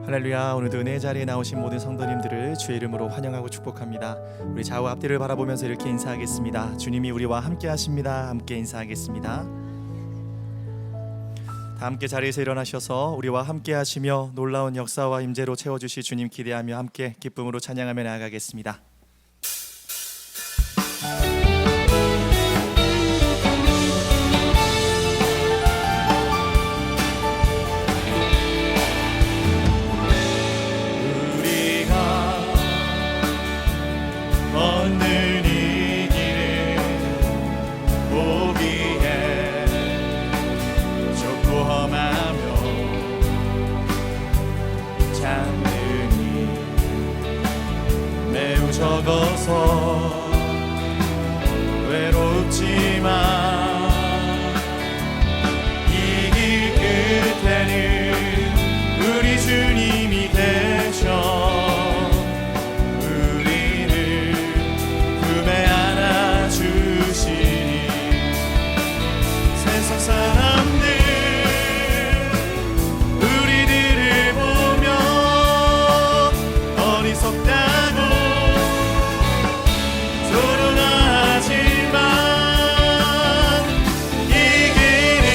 할렐루야. 오늘도 은혜 자리에 나오신 모든 성도님들을 주의 이름으로 환영하고 축복합니다. 우리 좌우 앞뒤를 바라보면서 이렇게 인사하겠습니다. 주님이 우리와 함께 하십니다. 함께 인사하겠습니다. 다 함께 자리에서 일어나셔서 우리와 함께 하시며 놀라운 역사와 임재로 채워주실 주님 기대하며 함께 기쁨으로 찬양하며 나아가겠습니다. 걷는 이 길을 보기에 좁고 험하며 장르이 매우 적어서 외롭지만 이 길 끝에는 우리 주님이 계셔 사람들 우리들을 보며 어리석다고 조롱하지만 이 길을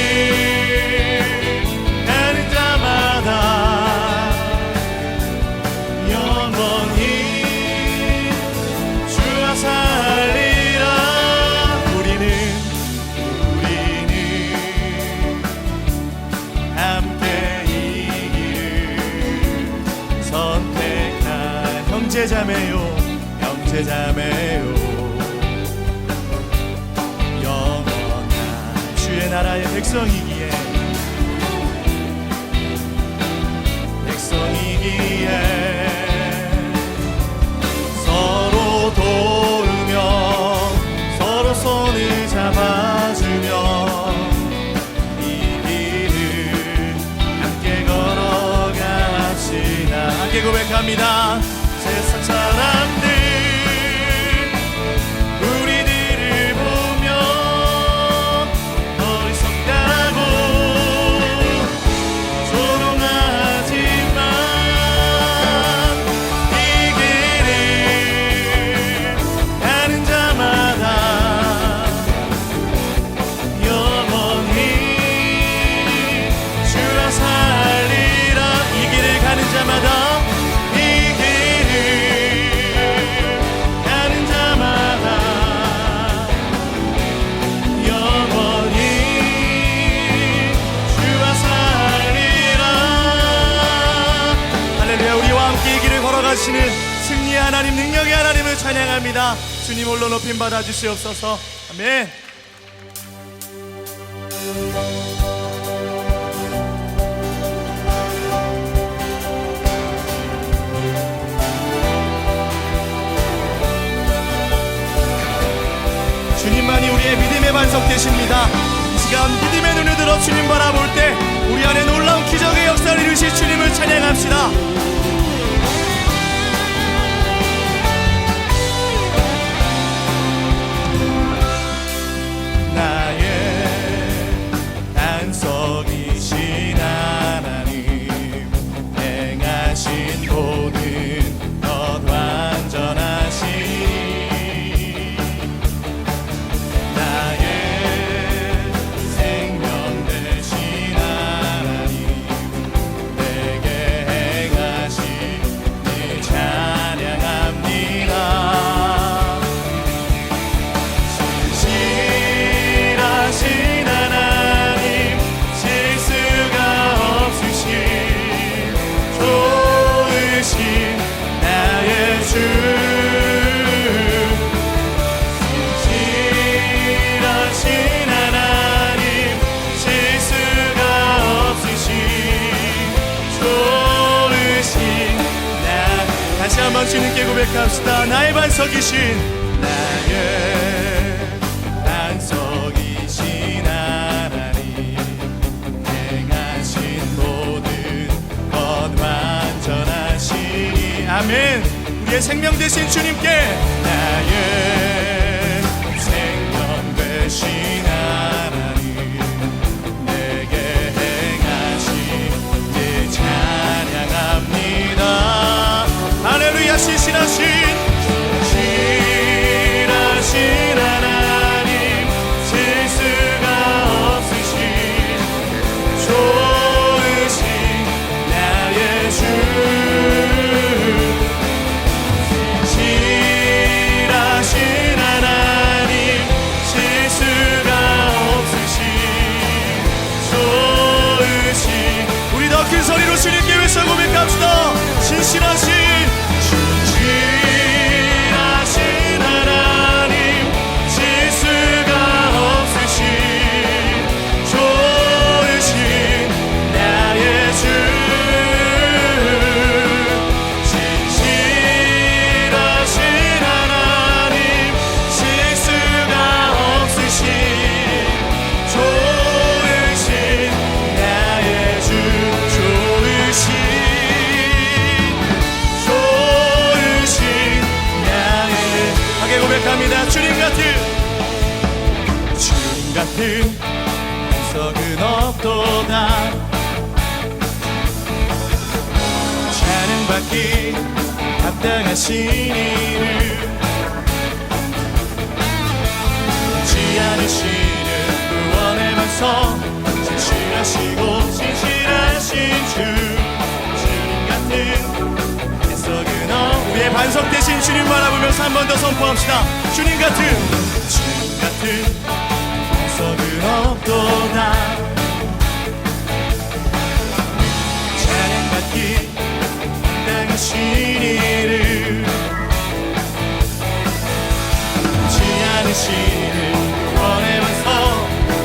가는 자마다 영원히 주와 살리라. 우리는 형제자매요 영원한 주의 나라의 백성이기에 서로 도우며 서로 손을 잡아주며 이 길을 함께 걸어갑시다. 함께 고백합니다. 세상 사람들 우리들을 보며 어리석다고 조롱하지만 이 길을 가는 자마다 영원히 주와 살리라. 이 길을 가는 자마다 하시는 승리의 하나님, 능력의 하나님을 찬양합니다. 주님 홀로 높임 받아 주시옵소서. 아멘. 주님만이 우리의 믿음의 반석 되십니다. 이 시간 믿음의 눈을 들어 주님 바라볼 때 우리 안에 놀라운 기적의 역사를 이루실 주님을 찬양합시다. 주님께 고백합시다. 나의 반석이신 하나님, 행하신 모든 것 완전하시니. 아멘. 우리의 생명 되신 주님께 나의 생명 되신 하나님, 내게 행하신 일 찬양합니다. 같은 해석은 없도다. 찬양받기 합당하신 이를 지 않으시는 구원의 방성, 진실하시고 진실하신 주님 같은 해석은 우리의 반석 대신 주님 바라보면서 한 번 더 선포합시다. 주님 같은 해석은 없도다. 찬양받기 합당하신 이를 지 않으시는 구원의 방성,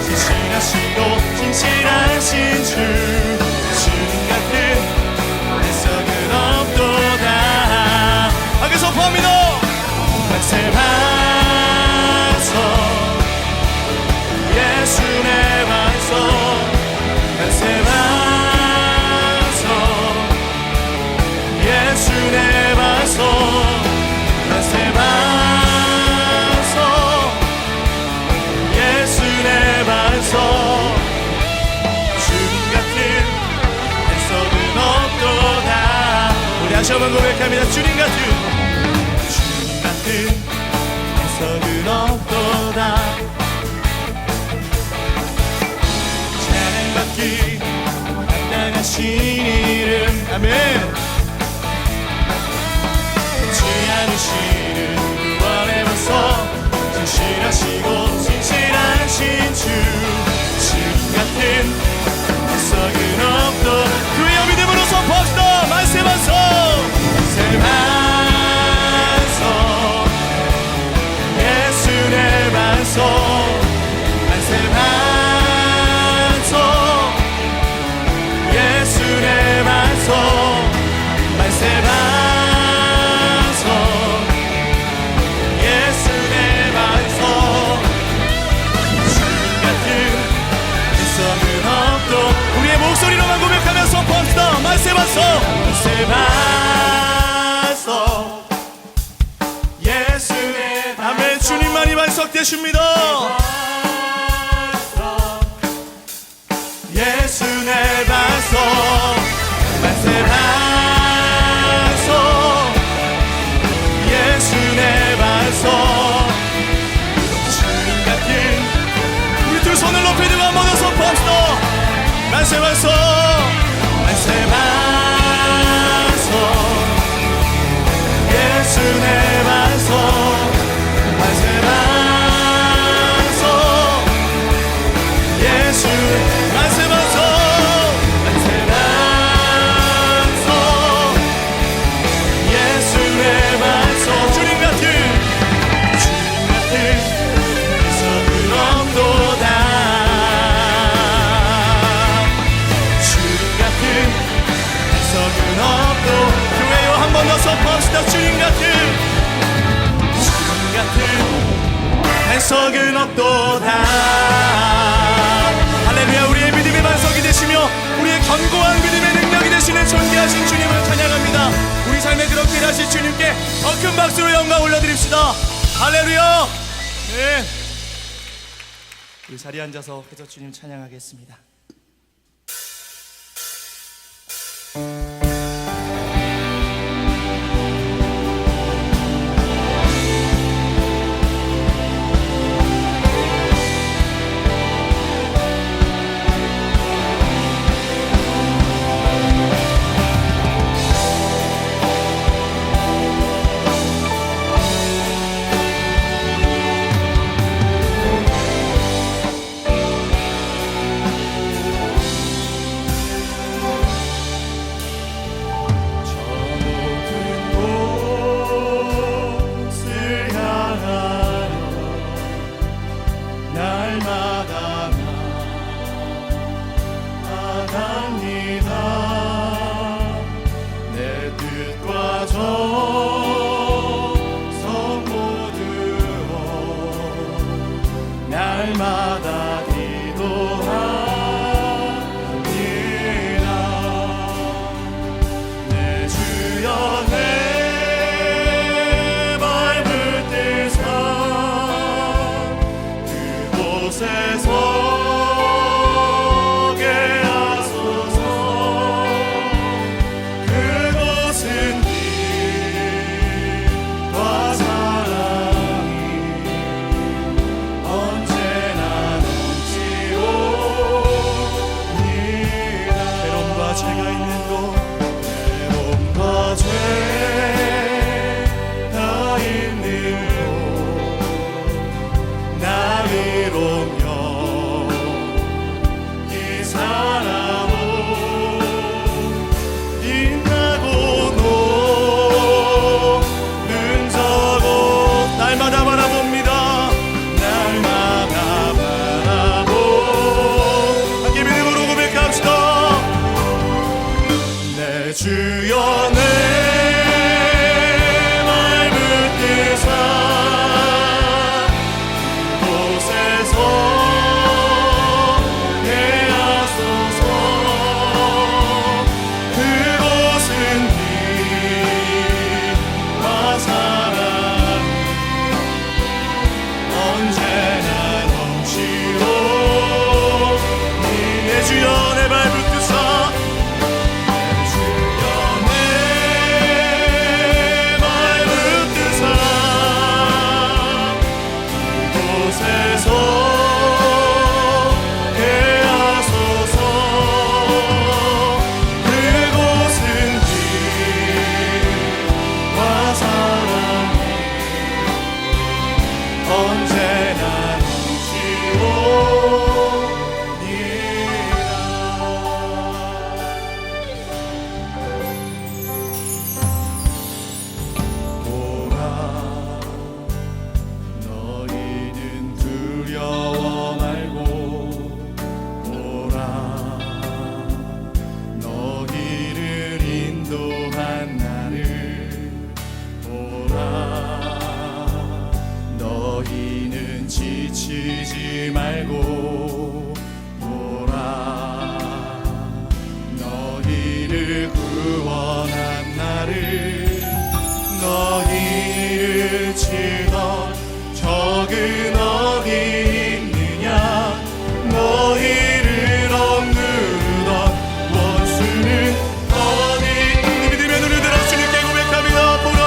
진실하시고 진실하신 주님 같은 해석은 없도다. 하게 선포합니다. 만세 반석 예수 내 반석, 만세 반석 예수 내 반석, 만세 반석 예수 내 반석. 주님 같은 해석은 없도다. 우리 다시 한번 고백합니다. 주님 같은 해석은 없도다. 찬양받기 합당하신 이름, 아멘. 지 않으시는 구원의 방석, 진실하시고 진실하신 주님 같은 해석은 없도다. 그의 믿음으로 선포합시다. 만세 반석, 만세 반석 예수 내 반석, 만세 반석 예수 내 반석, 만세 반석 예수 내 반석. 주님 같은 해석은 없도. 우리의 목소리로만 고백하며 선포합시다. 만세 반석, 만세 반석 예수 내 반석. 아멘. 주님만이 반석 되십니다. 예수 내 반석, 만세 반석 예수 내 반석. 주님 같은 우리 두 손을 높이 들고 한번 더 선포합시다. 만세 반석, 만세 반석 예수 내 반석, 만세 반석 예수, 만세 반석, 만세 반석 예수 내 반석. 주님 같은 해석은 없도다. 주님 같은 해석은 없도. 교회여 한 번 더 선포합시다. 주님 같은 해석은 없도다. 할렐루야. 우리의 믿음의 반석이 되시며 우리의 견고한 믿음의 능력이 되시는 존귀하신 주님을 찬양합니다. 우리 삶에 그렇게 일하실 주님께 더 큰 박수로 영광 올려드립시다. 할렐루야. 네. 우리 자리에 앉아서 그저 주님 찬양하겠습니다. 날마다 기도하리라. 내 주여 내 밟을 때 산 그곳에서 주여 내 말 붙드사 그곳에서 내하소서. 그곳은 빛과 사랑이 언제나 넘치오니. 내 주여 내 발 붙드사 지치지 말고 보라. 너희를 구원한 나를. 너희를 치던 적은 어디 있느냐. 너희를 억누르던 원수는 어디. 믿음의 눈을 들어 주님께 고백합니다. 보라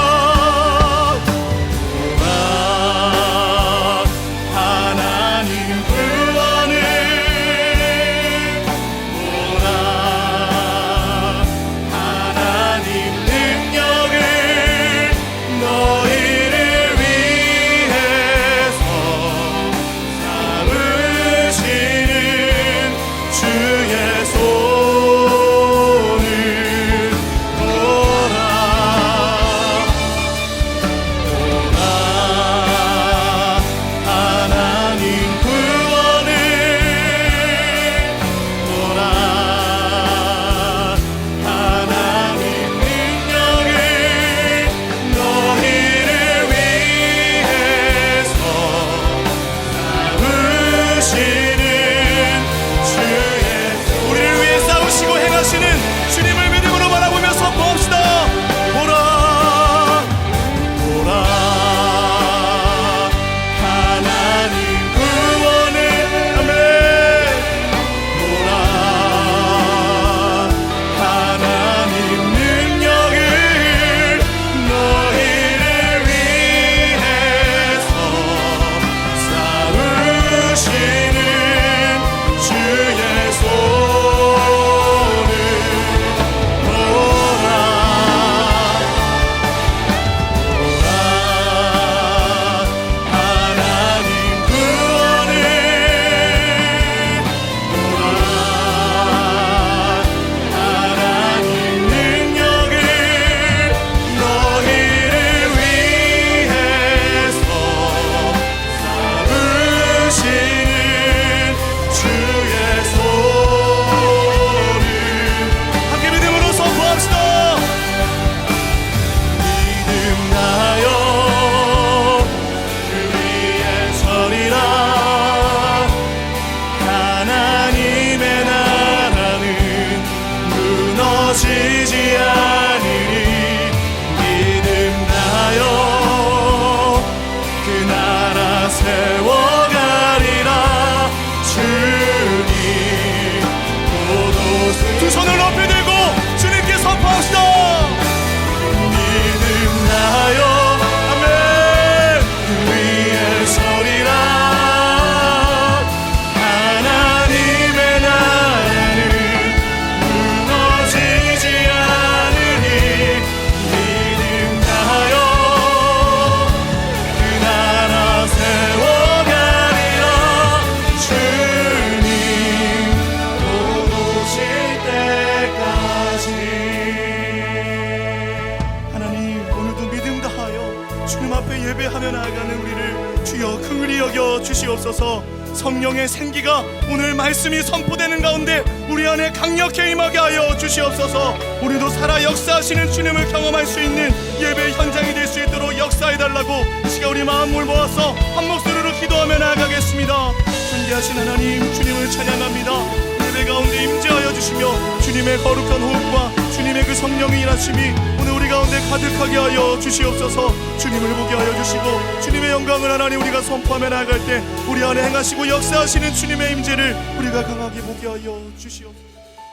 예배하며 나아가는 우리를 주여 긍휼히 여겨 주시옵소서. 성령의 생기가 오늘 말씀이 선포되는 가운데 우리 안에 강력히 임하게 하여 주시옵소서. 우리도 살아 역사하시는 주님을 경험할 수 있는 예배 현장이 될 수 있도록 역사해달라고 시간 우리 마음을 모아서 한 목소리로 기도하며 나아가겠습니다. 존귀하신 하나님, 주님을 찬양합니다. 예배 가운데 임재하여 주시며 주님의 거룩한 호흡과 주님의 그 성령의 일하심이 오늘 우리 가운데 가득하게 하여 주시옵소서. 주님을 보게 하여 주시고 주님의 영광을 하나님 우리가 선포하며 나아갈 때 우리 안에 행하시고 역사하시는 주님의 임재를 우리가 강하게 보게 하여 주시옵소서.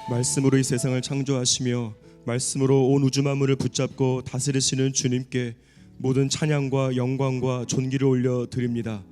말씀으로 이 세상을 창조하시며 말씀으로 온 우주 만물을 붙잡고 다스리시는 주님께 모든 찬양과 영광과 존귀를 올려드립니다.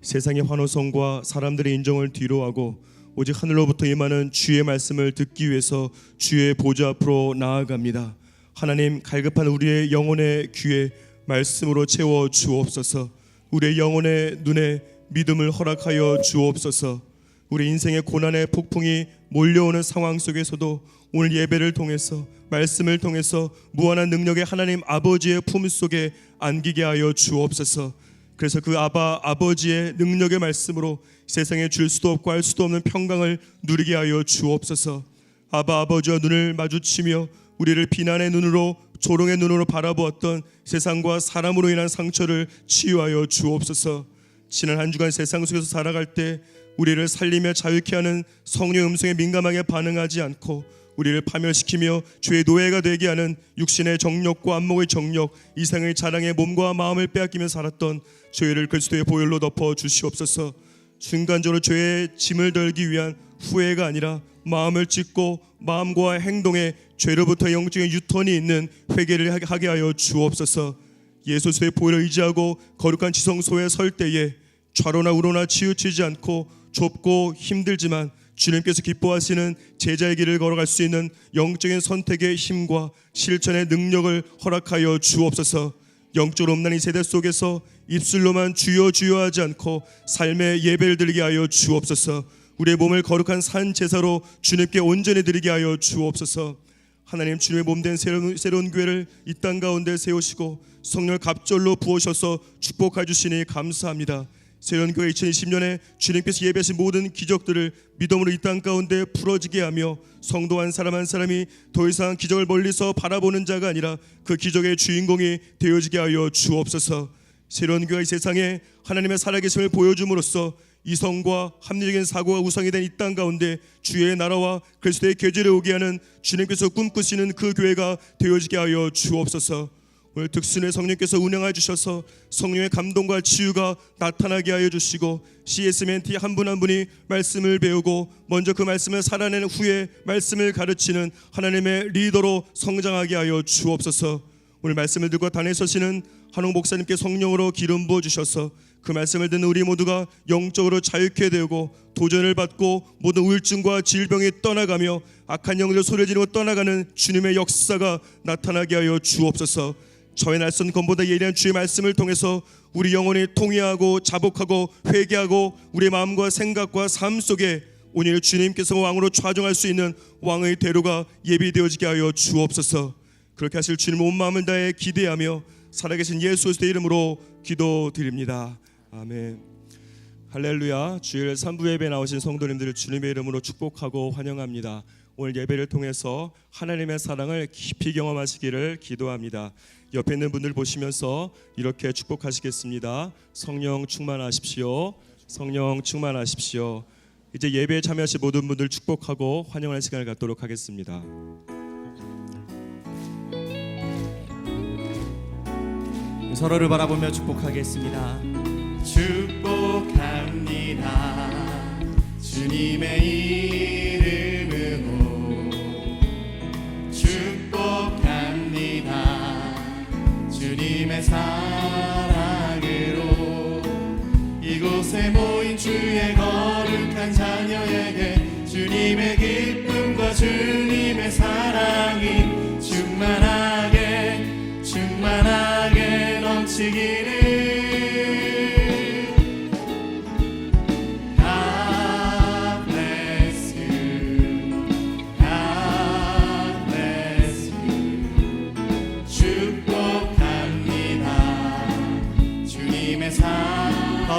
세상의 환호성과 사람들의 인정을 뒤로하고 오직 하늘로부터 임하는 주의 말씀을 듣기 위해서 주의 보좌 앞으로 나아갑니다. 하나님, 갈급한 우리의 영혼의 귀에 말씀으로 채워 주옵소서. 우리의 영혼의 눈에 믿음을 허락하여 주옵소서. 우리 인생의 고난의 폭풍이 몰려오는 상황 속에서도 오늘 예배를 통해서 말씀을 통해서 무한한 능력의 하나님 아버지의 품속에 안기게 하여 주옵소서. 그래서 그 아버지의 능력의 말씀으로 세상에 줄 수도 없고 할 수도 없는 평강을 누리게 하여 주옵소서. 아버지와 눈을 마주치며 우리를 비난의 눈으로 조롱의 눈으로 바라보았던 세상과 사람으로 인한 상처를 치유하여 주옵소서. 지난 한 주간 세상 속에서 살아갈 때 우리를 살리며 자유케 하는 성령의 음성에 민감하게 반응하지 않고 우리를 파멸시키며 죄의 노예가 되게 하는 육신의 정욕과 안목의 정욕, 이상의 자랑에 몸과 마음을 빼앗기며 살았던 죄를 그리스도의 보혈로 덮어 주시옵소서. 순간적으로 죄의 짐을 덜기 위한 후회가 아니라 마음을 찢고 마음과 행동에 죄로부터 영적인 유턴이 있는 회개를 하게 하여 주옵소서. 예수의 보혈을 의지하고 거룩한 지성소에 설 때에 좌로나 우로나 치우치지 않고 좁고 힘들지만 주님께서 기뻐하시는 제자의 길을 걸어갈 수 있는 영적인 선택의 힘과 실천의 능력을 허락하여 주옵소서. 영적으로 없는 이 세대 속에서 입술로만 주여 주여 하지 않고 삶의 예배를 드리게 하여 주옵소서. 우리의 몸을 거룩한 산 제사로 주님께 온전히 드리게 하여 주옵소서. 하나님, 주님의 몸된 새로운 교회를 이 땅 가운데 세우시고 성령을 갑절로 부으셔서 축복해 주시니 감사합니다. 새로운 교회 2020년에 주님께서 예배하신 모든 기적들을 믿음으로 이 땅 가운데 풀어지게 하며 성도 한 사람 한 사람이 더 이상 기적을 멀리서 바라보는 자가 아니라 그 기적의 주인공이 되어지게 하여 주옵소서. 새로운 교회 세상에 하나님의 살아계심을 보여줌으로써 이성과 합리적인 사고가 우상이 된 이 땅 가운데 주의 나라와 그리스도의 계절에 오게 하는 주님께서 꿈꾸시는 그 교회가 되어지게 하여 주옵소서. 오늘 특순의 성령께서 운행하여 주셔서 성령의 감동과 치유가 나타나게 하여 주시고 CS멘티 한 분 한 분이 말씀을 배우고 먼저 그 말씀을 살아낸 후에 말씀을 가르치는 하나님의 리더로 성장하게 하여 주옵소서. 오늘 말씀을 듣고 단에 서시는 한홍 목사님께 성령으로 기름 부어 주셔서 그 말씀을 듣는 우리 모두가 영적으로 자유케 되고 도전을 받고 모든 우울증과 질병이 떠나가며 악한 영들 소리 지르고 떠나가는 주님의 역사가 나타나게 하여 주옵소서. 저의 날선 검보다 예리한 주의 말씀을 통해서 우리 영혼이 통회하고 자복하고 회개하고 우리의 마음과 생각과 삶 속에 오늘 주님께서 왕으로 좌정할 수 있는 왕의 대로가 예비되어지게 하여 주옵소서. 그렇게 하실 주님 온 마음을 다해 기대하며 살아계신 예수 그리스도의 이름으로 기도드립니다. 아멘. 할렐루야. 주일 3부 예배에 나오신 성도님들을 주님의 이름으로 축복하고 환영합니다. 오늘 예배를 통해서 하나님의 사랑을 깊이 경험하시기를 기도합니다. 옆에 있는 분들 보시면서 이렇게 축복하시겠습니다. 성령 충만하십시오. 성령 충만하십시오. 이제 예배에 참여하신 모든 분들 축복하고 환영하는 시간을 갖도록 하겠습니다. 서로를 바라보며 축복하겠습니다. 축복합니다. 주님의 이름으로 축복합니다. 주님의 사랑으로 이곳에 모인 주의 거룩한 자녀에게 주님의 기쁨과 주님의 사랑이 충만하게 충만하게 넘치기를.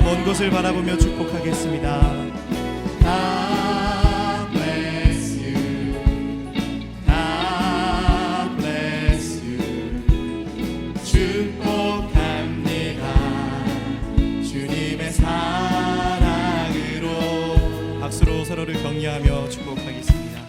먼 이곳을 바라보며 축복하겠습니다. God bless you. God bless you. 축복합니다. 주님의 사랑으로. 박수로 서로를 격려하며 축복하겠습니다.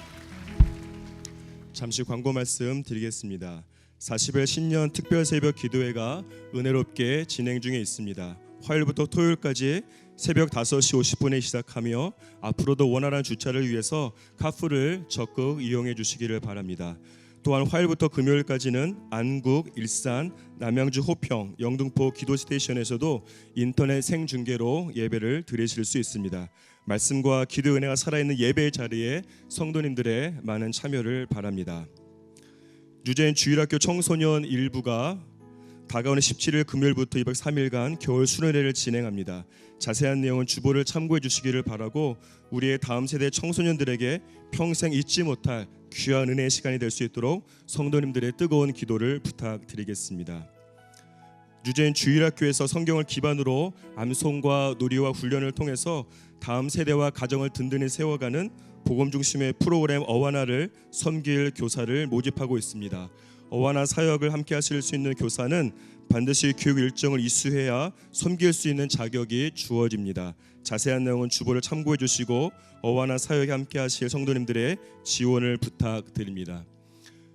잠시 광고 말씀 드리겠습니다. 40일 신년 특별 새벽 기도회가 은혜롭게 진행 중에 있습니다. 화요일부터 토요일까지 새벽 5시 50분에 시작하며 앞으로도 원활한 주차를 위해서 카풀을 적극 이용해 주시기를 바랍니다. 또한 화요일부터 금요일까지는 안국, 일산, 남양주 호평, 영등포 기도 스테이션에서도 인터넷 생중계로 예배를 드리실 수 있습니다. 말씀과 기도 은혜가 살아있는 예배의 자리에 성도님들의 많은 참여를 바랍니다. 유재인 주일학교 청소년 일부가 다가오는 17일 금요일부터 2박 3일간 겨울 수련회를 진행합니다. 자세한 내용은 주보를 참고해 주시기를 바라고 우리의 다음 세대 청소년들에게 평생 잊지 못할 귀한 은혜의 시간이 될 수 있도록 성도님들의 뜨거운 기도를 부탁드리겠습니다. 유재인 주일학교에서 성경을 기반으로 암송과 놀이와 훈련을 통해서 다음 세대와 가정을 든든히 세워가는 복음 중심의 프로그램 어와나를 섬길 교사를 모집하고 있습니다. 어와나 사역을 함께 하실 수 있는 교사는 반드시 교육 일정을 이수해야 섬길 수 있는 자격이 주어집니다. 자세한 내용은 주보를 참고해 주시고 어와나 사역에 함께 하실 성도님들의 지원을 부탁드립니다.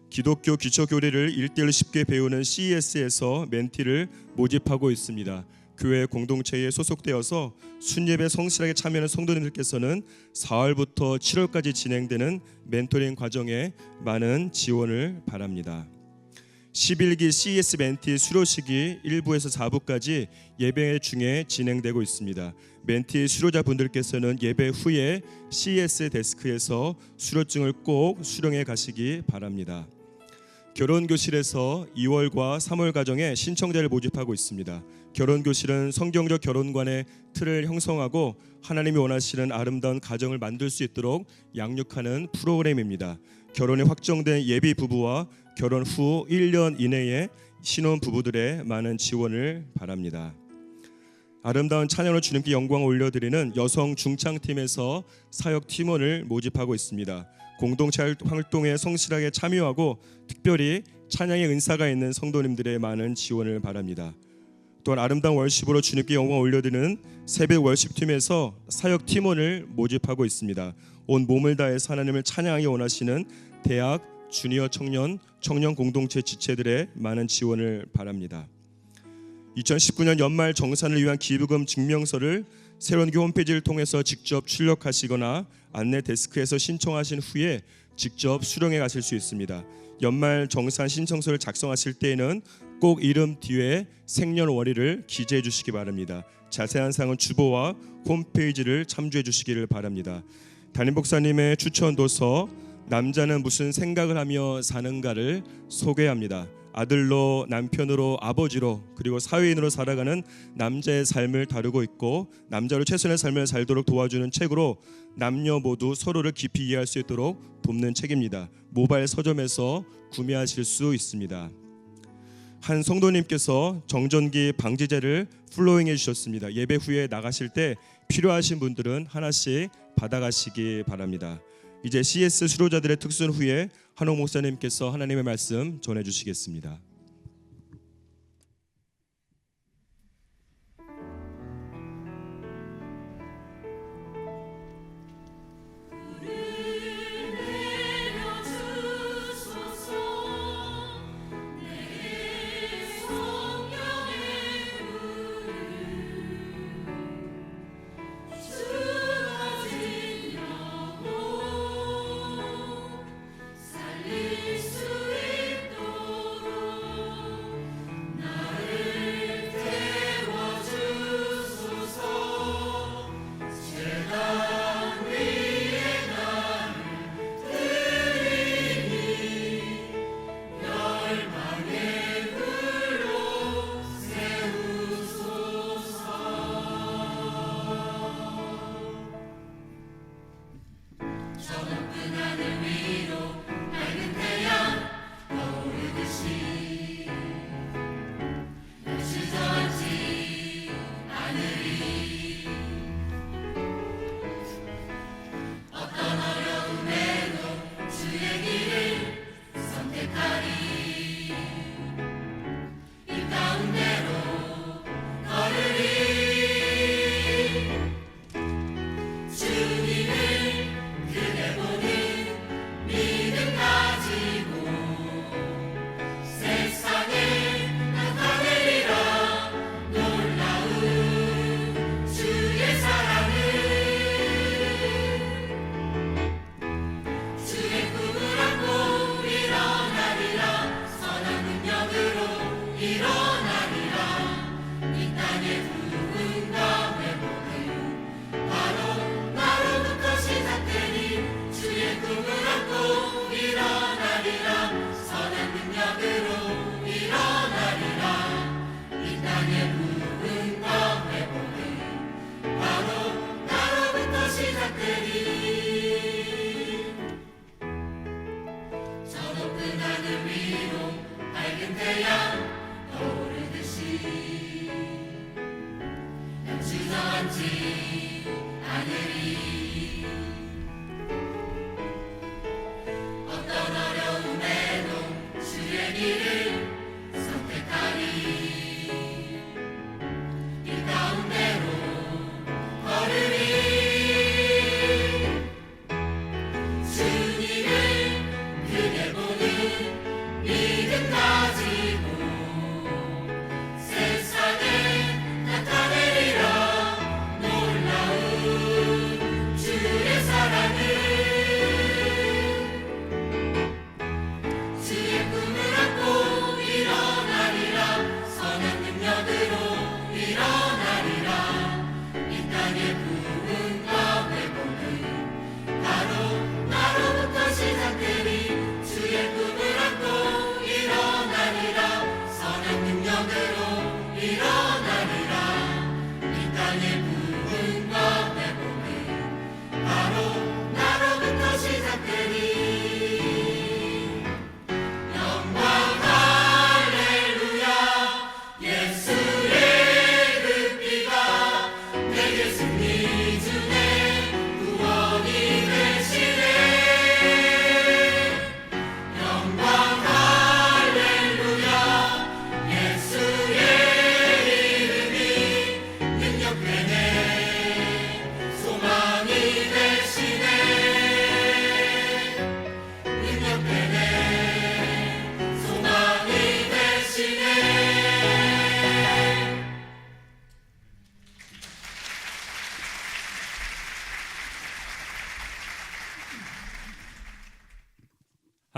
기독교 기초 교리를 1:1 쉽게 배우는 CES에서 멘티를 모집하고 있습니다. 교회 공동체에 소속되어서 순예배 성실하게 참여하는 성도님들께서는 4월부터 7월까지 진행되는 멘토링 과정에 많은 지원을 바랍니다. 11기 CES 멘티 수료식이 1부에서 4부까지 예배 중에 진행되고 있습니다. 멘티 수료자분들께서는 예배 후에 CES 데스크에서 수료증을 꼭 수령해 가시기 바랍니다. 결혼교실에서 2월과 3월 가정에 신청자를 모집하고 있습니다. 결혼교실은 성경적 결혼관의 틀을 형성하고 하나님이 원하시는 아름다운 가정을 만들 수 있도록 양육하는 프로그램입니다. 결혼이 확정된 예비 부부와 결혼 후 1년 이내에 신혼 부부들의 많은 지원을 바랍니다. 아름다운 찬양으로 주님께 영광을 올려드리는 여성 중창팀에서 사역 팀원을 모집하고 있습니다. 공동체 활동에 성실하게 참여하고 특별히 찬양의 은사가 있는 성도님들의 많은 지원을 바랍니다. 또한 아름다운 월십으로 주님께 영광을 올려드리는 새벽 월십팀에서 사역 팀원을 모집하고 있습니다. 온 몸을 다해서 하나님을 찬양하기 원하시는 대학, 주니어 청년, 청년 공동체 지체들의 많은 지원을 바랍니다. 2019년 연말 정산을 위한 기부금 증명서를 새로운교 홈페이지를 통해서 직접 출력하시거나 안내 데스크에서 신청하신 후에 직접 수령해 가실 수 있습니다. 연말 정산 신청서를 작성하실 때에는 꼭 이름 뒤에 생년월일을 기재해 주시기 바랍니다. 자세한 사항은 주보와 홈페이지를 참조해 주시기를 바랍니다. 담임 목사님의 추천 도서 남자는 무슨 생각을 하며 사는가를 소개합니다. 아들로, 남편으로, 아버지로 그리고 사회인으로 살아가는 남자의 삶을 다루고 있고 남자로 최선의 삶을 살도록 도와주는 책으로 남녀 모두 서로를 깊이 이해할 수 있도록 돕는 책입니다. 모바일 서점에서 구매하실 수 있습니다. 한 성도님께서 정전기 방지제를 플로잉해 주셨습니다. 예배 후에 나가실 때 필요하신 분들은 하나씩 받아가시기 바랍니다. 이제 CS 수료자들의 특순 후에 한옥 목사님께서 하나님의 말씀 전해주시겠습니다.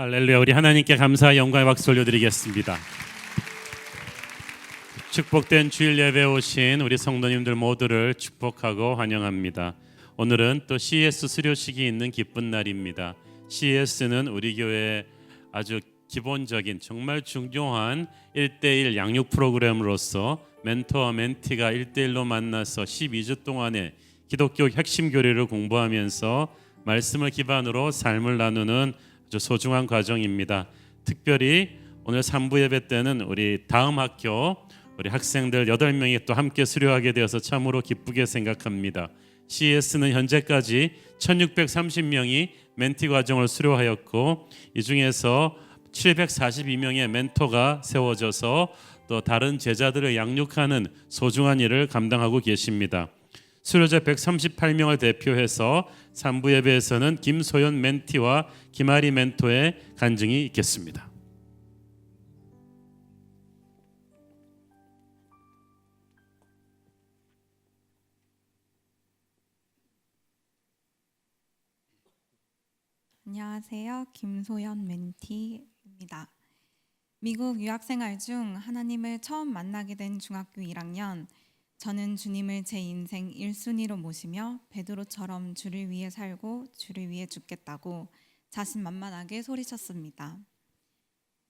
할렐루야. 우리 하나님께 감사와 영광의 박수 올려드리겠습니다. 축복된 주일 예배에 오신 우리 성도님들 모두를 축복하고 환영합니다. 오늘은 또 CES 수료식이 있는 기쁜 날입니다. CES는 우리 교회의 아주 기본적인 정말 중요한 1대1 양육 프로그램으로서 멘토와 멘티가 1대1로 만나서 12주 동안의 기독교 핵심 교리를 공부하면서 말씀을 기반으로 삶을 나누는 아주 소중한 과정입니다. 특별히 오늘 3부 예배 때는 우리 다음 학교 우리 학생들 8명이 또 함께 수료하게 되어서 참으로 기쁘게 생각합니다. CES는 현재까지 1630명이 멘티 과정을 수료하였고 이 중에서 742명의 멘토가 세워져서 또 다른 제자들을 양육하는 소중한 일을 감당하고 계십니다. 수료자 138명을 대표해서 3부 예배에서는 김소연 멘티와 김아리 멘토의 간증이 있겠습니다. 안녕하세요. 김소연 멘티입니다. 미국 유학생활 중 하나님을 처음 만나게 된 중학교 1학년, 저는 주님을 제 인생 1순위로 모시며 베드로처럼 주를 위해 살고 주를 위해 죽겠다고 자신만만하게 소리쳤습니다.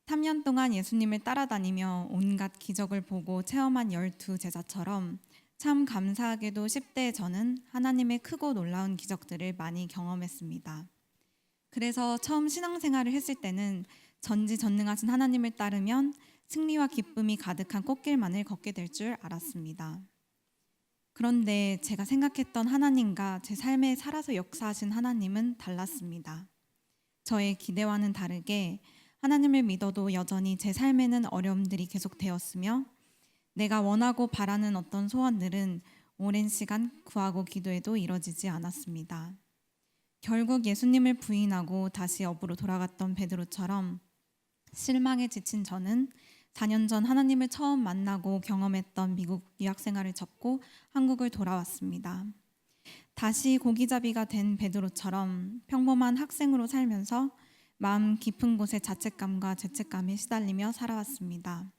3년 동안 예수님을 따라다니며 온갖 기적을 보고 체험한 12제자처럼 참 감사하게도 10대의 저는 하나님의 크고 놀라운 기적들을 많이 경험했습니다. 그래서 처음 신앙생활을 했을 때는 전지전능하신 하나님을 따르면 승리와 기쁨이 가득한 꽃길만을 걷게 될 줄 알았습니다. 그런데 제가 생각했던 하나님과 제 삶에 살아서 역사하신 하나님은 달랐습니다. 저의 기대와는 다르게 하나님을 믿어도 여전히 제 삶에는 어려움들이 계속되었으며 내가 원하고 바라는 어떤 소원들은 오랜 시간 구하고 기도해도 이루어지지 않았습니다. 결국 예수님을 부인하고 다시 업으로 돌아갔던 베드로처럼 실망에 지친 저는 4년 전 하나님을 처음 만나고 경험했던 미국 유학생활을 접고 한국을 돌아왔습니다. 다시 고기잡이가 된 베드로처럼 평범한 학생으로 살면서 마음 깊은 곳에 자책감과 죄책감에 시달리며 살아왔습니다.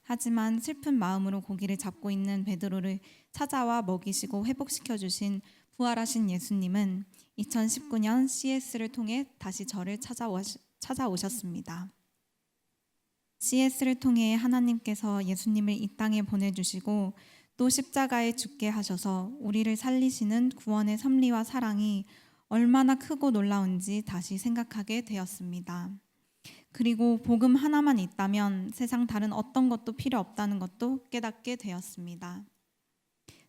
하지만 슬픈 마음으로 고기를 잡고 있는 베드로를 찾아와 먹이시고 회복시켜 주신 부활하신 예수님은 2019년 CES를 통해 다시 저를 찾아오셨습니다. CES를 통해 하나님께서 예수님을 이 땅에 보내주시고 또 십자가에 죽게 하셔서 우리를 살리시는 구원의 섭리와 사랑이 얼마나 크고 놀라운지 다시 생각하게 되었습니다. 그리고 복음 하나만 있다면 세상 다른 어떤 것도 필요 없다는 것도 깨닫게 되었습니다.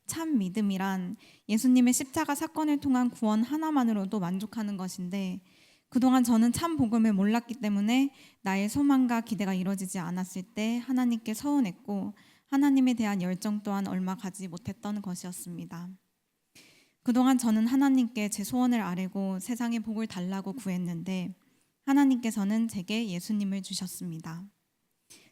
참 믿음이란 예수님의 십자가 사건을 통한 구원 하나만으로도 만족하는 것인데 그동안 저는 참 복음을 몰랐기 때문에 나의 소망과 기대가 이루어지지 않았을 때 하나님께 서운했고 하나님에 대한 열정 또한 얼마 가지 못했던 것이었습니다. 그동안 저는 하나님께 제 소원을 아뢰고 세상의 복을 달라고 구했는데 하나님께서는 제게 예수님을 주셨습니다.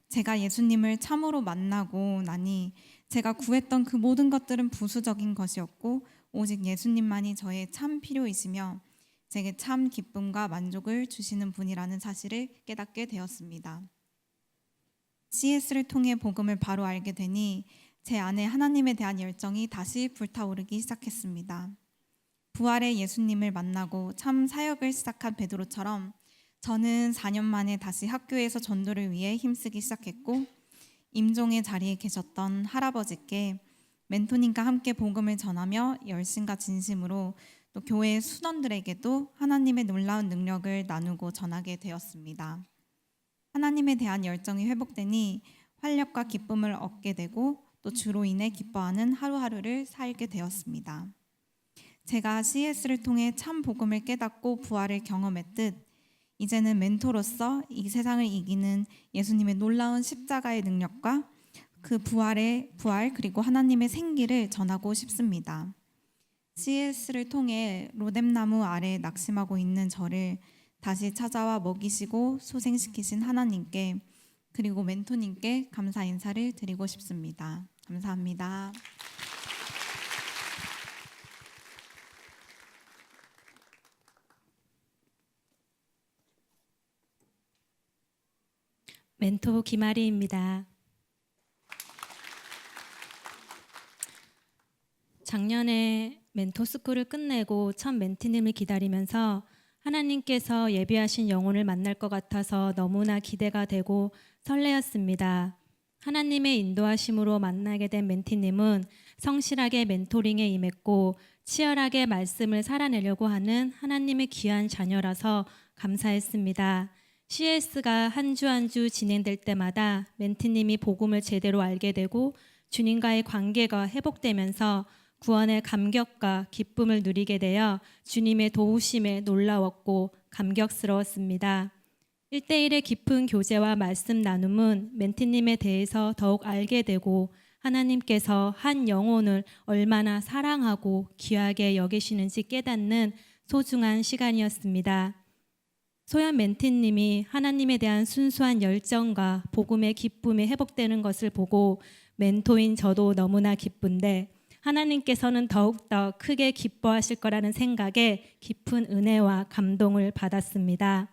제가 예수님을 참으로 만나고 나니 제가 구했던 그 모든 것들은 부수적인 것이었고 오직 예수님만이 저의 참 필요이시며 제게 참 기쁨과 만족을 주시는 분이라는 사실을 깨닫게 되었습니다. CES를 통해 복음을 바로 알게 되니 제 안에 하나님에 대한 열정이 다시 불타오르기 시작했습니다. 부활의 예수님을 만나고 참 사역을 시작한 베드로처럼 저는 4년 만에 다시 학교에서 전도를 위해 힘쓰기 시작했고 임종의 자리에 계셨던 할아버지께 멘토님과 함께 복음을 전하며 열심과 진심으로 또 교회의 수원들에게도 하나님의 놀라운 능력을 나누고 전하게 되었습니다. 하나님에 대한 열정이 회복되니 활력과 기쁨을 얻게 되고 또 주로 인해 기뻐하는 하루하루를 살게 되었습니다. 제가 CES를 통해 참 복음을 깨닫고 부활을 경험했듯 이제는 멘토로서 이 세상을 이기는 예수님의 놀라운 십자가의 능력과 그 부활 그리고 하나님의 생기를 전하고 싶습니다. CES를 통해 로뎀나무 아래 낙심하고 있는 저를 다시 찾아와 먹이시고 소생시키신 하나님께 그리고 멘토님께 감사 인사를 드리고 싶습니다. 감사합니다. 멘토 김아리입니다. 작년에 멘토 스쿨을 끝내고 첫 멘티님을 기다리면서 하나님께서 예비하신 영혼을 만날 것 같아서 너무나 기대가 되고 설레었습니다. 하나님의 인도하심으로 만나게 된 멘티님은 성실하게 멘토링에 임했고 치열하게 말씀을 살아내려고 하는 하나님의 귀한 자녀라서 감사했습니다. CS가 한 주 한 주 진행될 때마다 멘티님이 복음을 제대로 알게 되고 주님과의 관계가 회복되면서 구원의 감격과 기쁨을 누리게 되어 주님의 도우심에 놀라웠고 감격스러웠습니다. 1대1의 깊은 교제와 말씀 나눔은 멘티님에 대해서 더욱 알게 되고 하나님께서 한 영혼을 얼마나 사랑하고 귀하게 여기시는지 깨닫는 소중한 시간이었습니다. 소연 멘티님이 하나님에 대한 순수한 열정과 복음의 기쁨이 회복되는 것을 보고 멘토인 저도 너무나 기쁜데 하나님께서는 더욱더 크게 기뻐하실 거라는 생각에 깊은 은혜와 감동을 받았습니다.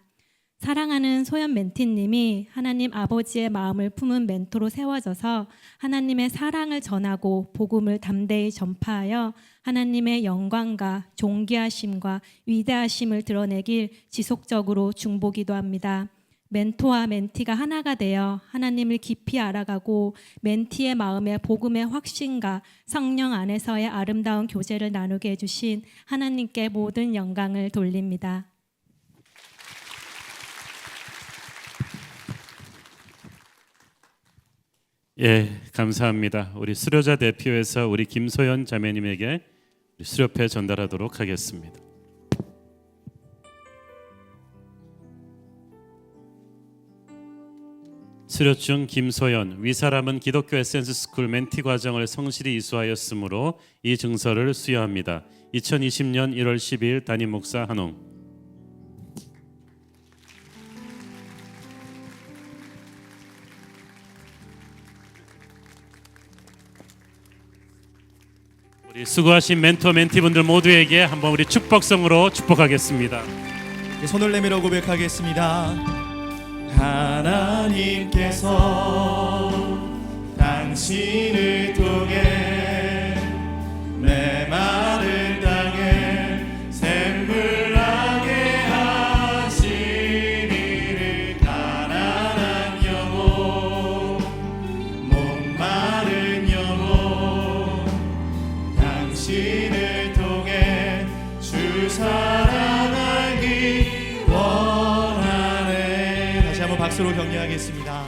사랑하는 소연 멘티님이 하나님 아버지의 마음을 품은 멘토로 세워져서 하나님의 사랑을 전하고 복음을 담대히 전파하여 하나님의 영광과 존귀하심과 위대하심을 드러내길 지속적으로 중보기도 합니다. 멘토와 멘티가 하나가 되어 하나님을 깊이 알아가고 멘티의 마음에 복음의 확신과 성령 안에서의 아름다운 교제를 나누게 해주신 하나님께 모든 영광을 돌립니다. 예, 감사합니다. 우리 수료자 대표에서 우리 김소연 자매님에게 수료패 전달하도록 하겠습니다. 수료중 김소연, 위사람은 기독교 에센스 스쿨 멘티 과정을 성실히 이수하였으므로 이 증서를 수여합니다. 2020년 1월 12일 담임 목사 한홍. 우리 수고하신 멘토 멘티분들 모두에게 한번 우리 축복성으로 축복하겠습니다. 손을 내밀어 고백하겠습니다. 하나님께서 당신을 통해 내 마른 땅에 샘물 나게 하시니를 가난한 영혼 목마른 영혼 당신을 통해 주 사랑 알기 원하네. 다시 한번 박수로 격려하겠습니다.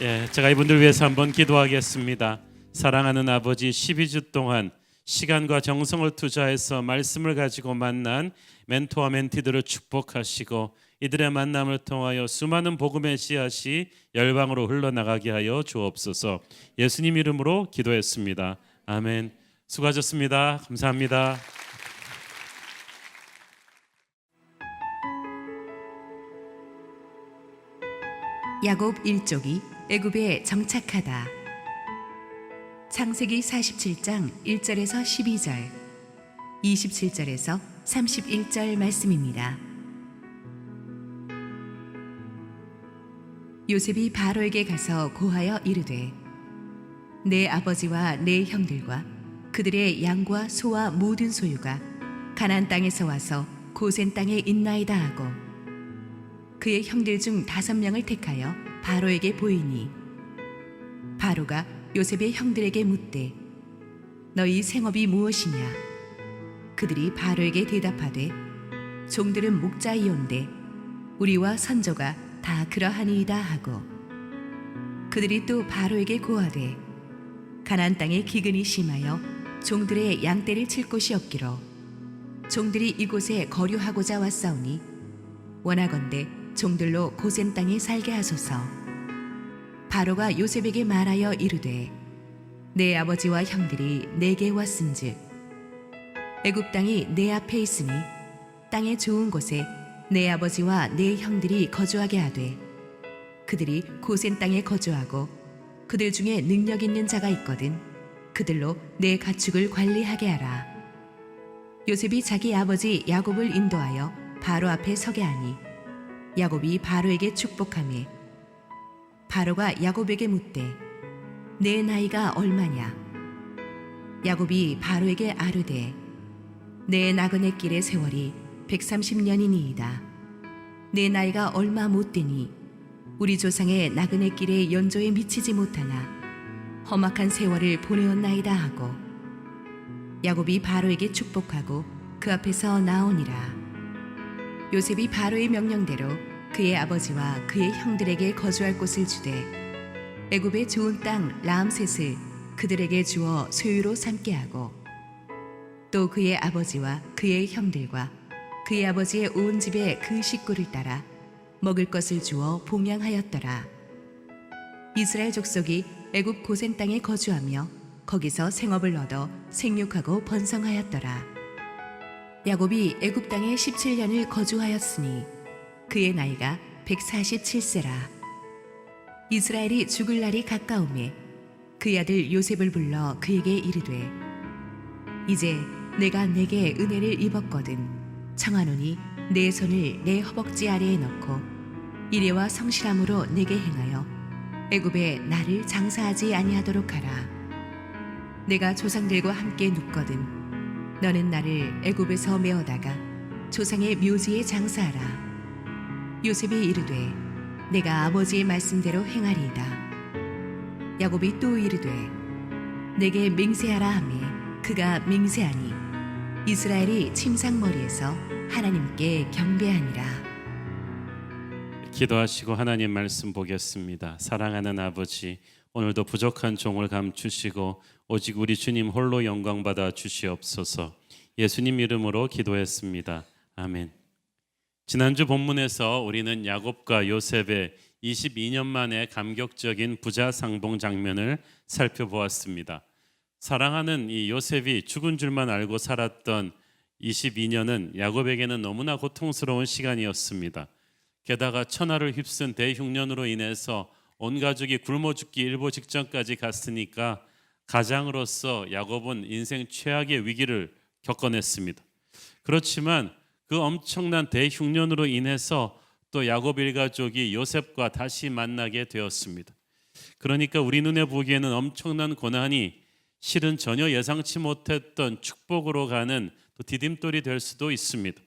예, 제가 이분들 위해서 한번 기도하겠습니다. 사랑하는 아버지, 12주 동안 시간과 정성을 투자해서 말씀을 가지고 만난 멘토와 멘티들을 축복하시고 이들의 만남을 통하여 수많은 복음의 씨앗이 열방으로 흘러나가게 하여 주옵소서. 예수님 이름으로 기도했습니다. 아멘. 수고하셨습니다. 감사합니다. 야곱 일족이 애굽에 정착하다. 창세기 47장 1절에서 12절, 27절에서 31절 말씀입니다. 요셉이 바로에게 가서 고하여 이르되 내 아버지와 내 형들과 그들의 양과 소와 모든 소유가 가나안 땅에서 와서 고센 땅에 있나이다 하고 그의 형들 중 5명을 택하여 바로에게 보이니 바로가 요셉의 형들에게 묻되 너희 생업이 무엇이냐? 그들이 바로에게 대답하되 종들은 목자이온데 우리와 선조가 다 그러하니이다 하고 그들이 또 바로에게 고하되 가나안 땅에 기근이 심하여 종들의 양떼를 칠 곳이 없기로 종들이 이곳에 거류하고자 왔사오니 원하건대 종들로 고센 땅에 살게 하소서. 바로가 요셉에게 말하여 이르되 내 아버지와 형들이 내게 왔은즉 애굽 땅이 내 앞에 있으니 땅의 좋은 곳에 내 아버지와 내 형들이 거주하게 하되 그들이 고센 땅에 거주하고 그들 중에 능력 있는 자가 있거든 그들로 내 가축을 관리하게 하라. 요셉이 자기 아버지 야곱을 인도하여 바로 앞에 서게 하니 야곱이 바로에게 축복하며 바로가 야곱에게 묻되 내 나이가 얼마냐? 야곱이 바로에게 아뢰되 내 나그네 길의 세월이 130년이니이다. 내 나이가 얼마 못되니 우리 조상의 나그네 길의 연조에 미치지 못하나 험악한 세월을 보내었나이다 하고 야곱이 바로에게 축복하고 그 앞에서 나오니라. 요셉이 바로의 명령대로 그의 아버지와 그의 형들에게 거주할 곳을 주되 애굽의 좋은 땅 라암셋을 그들에게 주어 소유로 삼게 하고 또 그의 아버지와 그의 형들과 그의 아버지의 온 집에 그 식구를 따라 먹을 것을 주어 봉양하였더라. 이스라엘 족속이 애굽 고센 땅에 거주하며 거기서 생업을 얻어 생육하고 번성하였더라. 야곱이 애굽 땅에 17년을 거주하였으니 그의 나이가 147세라. 이스라엘이 죽을 날이 가까우매 그의 아들 요셉을 불러 그에게 이르되 이제 내가 내게 은혜를 입었거든 청하노니 내 손을 내 허벅지 아래에 넣고 이레와 성실함으로 내게 행하여 애굽에 나를 장사하지 아니하도록 하라. 내가 조상들과 함께 눕거든 너는 나를 애굽에서 메어다가 조상의 묘지에 장사하라. 요셉이 이르되 내가 아버지의 말씀대로 행하리이다. 야곱이 또 이르되 내게 맹세하라 하매 그가 맹세하니 이스라엘이 침상머리에서 하나님께 경배하니라. 기도하시고 하나님 말씀 보겠습니다. 사랑하는 아버지, 오늘도 부족한 종을 감추시고 오직 우리 주님 홀로 영광 받아 주시옵소서. 예수님 이름으로 기도했습니다. 아멘. 지난주 본문에서 우리는 야곱과 요셉의 22년 만에 감격적인 부자 상봉 장면을 살펴보았습니다. 사랑하는 이 요셉이 죽은 줄만 알고 살았던 22년은 야곱에게는 너무나 고통스러운 시간이었습니다. 게다가 천하를 휩쓴 대흉년으로 인해서 온 가족이 굶어 죽기 일보 직전까지 갔으니까 가장으로서 야곱은 인생 최악의 위기를 겪어냈습니다. 그렇지만 그 엄청난 대흉년으로 인해서 또 야곱 일가족이 요셉과 다시 만나게 되었습니다. 그러니까 우리 눈에 보기에는 엄청난 고난이 실은 전혀 예상치 못했던 축복으로 가는 또 디딤돌이 될 수도 있습니다.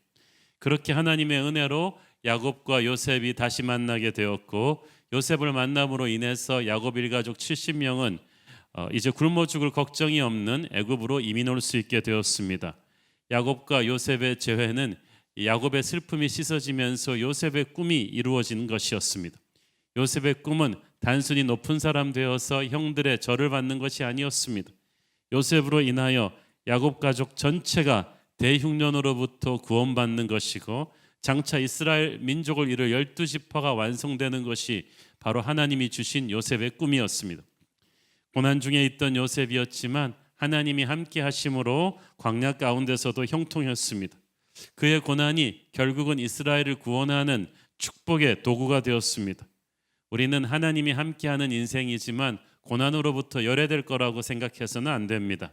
그렇게 하나님의 은혜로 야곱과 요셉이 다시 만나게 되었고 요셉을 만남으로 인해서 야곱 일가족 70명은 이제 굶어 죽을 걱정이 없는 애굽으로 이민 올 수 있게 되었습니다. 야곱과 요셉의 재회는 야곱의 슬픔이 씻어지면서 요셉의 꿈이 이루어진 것이었습니다. 요셉의 꿈은 단순히 높은 사람 되어서 형들의 절을 받는 것이 아니었습니다. 요셉으로 인하여 야곱 가족 전체가 대흉년으로부터 구원받는 것이고 장차 이스라엘 민족을 이룰 12지파가 완성되는 것이 바로 하나님이 주신 요셉의 꿈이었습니다. 고난 중에 있던 요셉이었지만 하나님이 함께 하심으로 광야 가운데서도 형통했습니다. 그의 고난이 결국은 이스라엘을 구원하는 축복의 도구가 되었습니다. 우리는 하나님이 함께하는 인생이지만 고난으로부터 열애될 거라고 생각해서는 안 됩니다.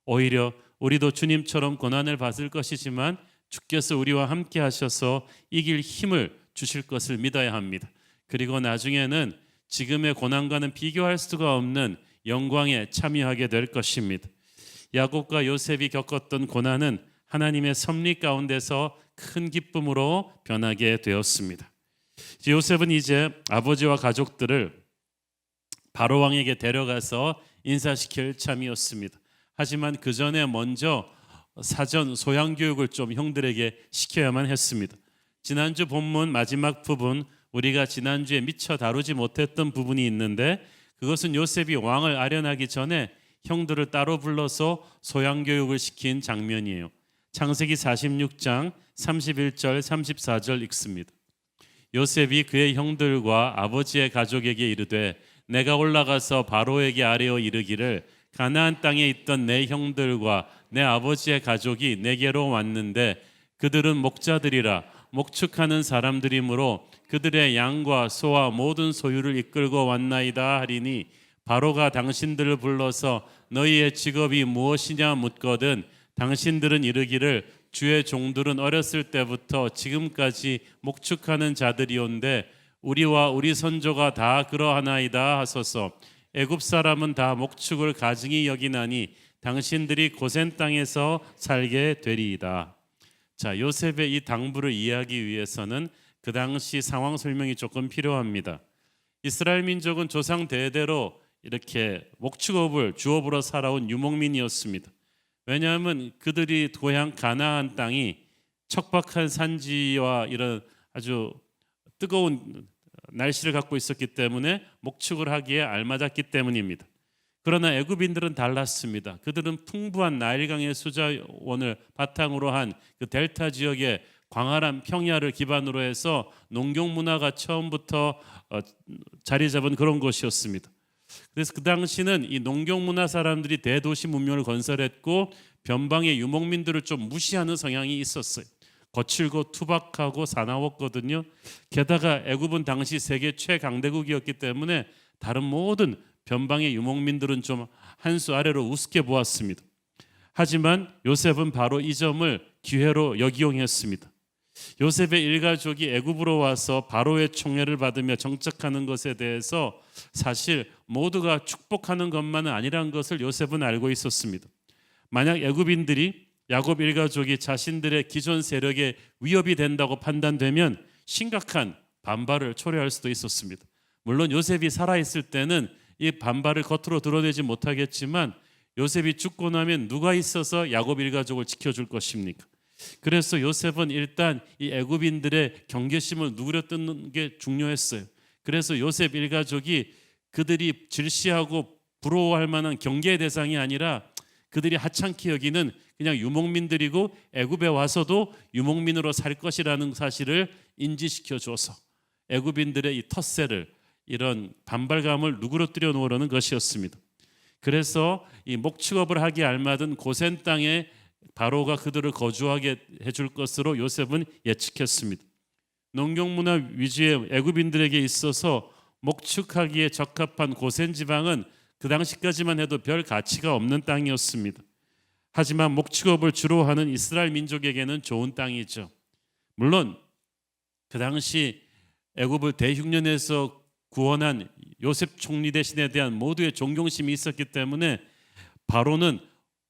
오히려 우리도 주님처럼 고난을 받을 것이지만 주께서 우리와 함께 하셔서 이길 힘을 주실 것을 믿어야 합니다. 그리고 나중에는 지금의 고난과는 비교할 수가 없는 영광에 참여하게 될 것입니다. 야곱과 요셉이 겪었던 고난은 하나님의 섭리 가운데서 큰 기쁨으로 변하게 되었습니다. 요셉은 이제 아버지와 가족들을 바로 왕에게 데려가서 인사시킬 참이었습니다. 하지만 그 전에 먼저 사전 소양 교육을 좀 형들에게 시켜야만 했습니다. 지난주 본문 마지막 부분, 우리가 지난주에 미처 다루지 못했던 부분이 있는데 그것은 요셉이 왕을 아련하기 전에 형들을 따로 불러서 소양 교육을 시킨 장면이에요. 창세기 46장 31절 34절 읽습니다. 요셉이 그의 형들과 아버지의 가족에게 이르되 내가 올라가서 바로에게 아뢰어 이르기를 가나안 땅에 있던 내 형들과 내 아버지의 가족이 내게로 왔는데 그들은 목자들이라 목축하는 사람들이므로 그들의 양과 소와 모든 소유를 이끌고 왔나이다 하리니 바로가 당신들을 불러서 너희의 직업이 무엇이냐 묻거든 당신들은 이르기를 주의 종들은 어렸을 때부터 지금까지 목축하는 자들이온데 우리와 우리 선조가 다 그러하나이다 하소서. 애굽 사람은 다 목축을 가증히 여기나니 당신들이 고센 땅에서 살게 되리이다. 자, 요셉의 이 당부를 이해하기 위해서는 그 당시 상황 설명이 조금 필요합니다. 이스라엘 민족은 조상 대대로 이렇게 목축업을 주업으로 살아온 유목민이었습니다. 왜냐하면 그들이 고향 가나안 땅이 척박한 산지와 이런 아주 뜨거운 날씨를 갖고 있었기 때문에 목축을 하기에 알맞았기 때문입니다. 그러나 애굽인들은 달랐습니다. 그들은 풍부한 나일강의 수자원을 바탕으로 한 그 델타 지역의 광활한 평야를 기반으로 해서 농경 문화가 처음부터 자리 잡은 그런 곳이었습니다. 그래서 그 당시는 이 농경 문화 사람들이 대도시 문명을 건설했고 변방의 유목민들을 좀 무시하는 성향이 있었어요. 거칠고 투박하고 사나웠거든요. 게다가 애굽은 당시 세계 최강대국이었기 때문에 다른 모든 변방의 유목민들은 좀 한 수 아래로 우습게 보았습니다. 하지만 요셉은 바로 이 점을 기회로 역이용했습니다. 요셉의 일가족이 애굽으로 와서 바로의 총애를 받으며 정착하는 것에 대해서 사실 모두가 축복하는 것만은 아니라는 것을 요셉은 알고 있었습니다. 만약 애굽인들이 야곱 일가족이 자신들의 기존 세력에 위협이 된다고 판단되면 심각한 반발을 초래할 수도 있었습니다. 물론 요셉이 살아있을 때는 이 반발을 겉으로 드러내지 못하겠지만 요셉이 죽고 나면 누가 있어서 야곱 일가족을 지켜줄 것입니까? 그래서 요셉은 일단 이 애굽인들의 경계심을 누그러뜨는 게 중요했어요. 그래서 요셉 일가족이 그들이 질시하고 부러워할 만한 경계의 대상이 아니라 그들이 하찮게 여기는 그냥 유목민들이고 애굽에 와서도 유목민으로 살 것이라는 사실을 인지시켜 줘서 애굽인들의 이 텃세를 이런 반발감을 누그러뜨려 놓으려는 것이었습니다. 그래서 이 목축업을 하기에 알맞은 고센 땅에 바로가 그들을 거주하게 해줄 것으로 요셉은 예측했습니다. 농경문화 위주의 애굽인들에게 있어서 목축하기에 적합한 고센 지방은 그 당시까지만 해도 별 가치가 없는 땅이었습니다. 하지만 목축업을 주로 하는 이스라엘 민족에게는 좋은 땅이죠. 물론 그 당시 애굽을 대흉년에서 구원한 요셉 총리 대신에 대한 모두의 존경심이 있었기 때문에 바로는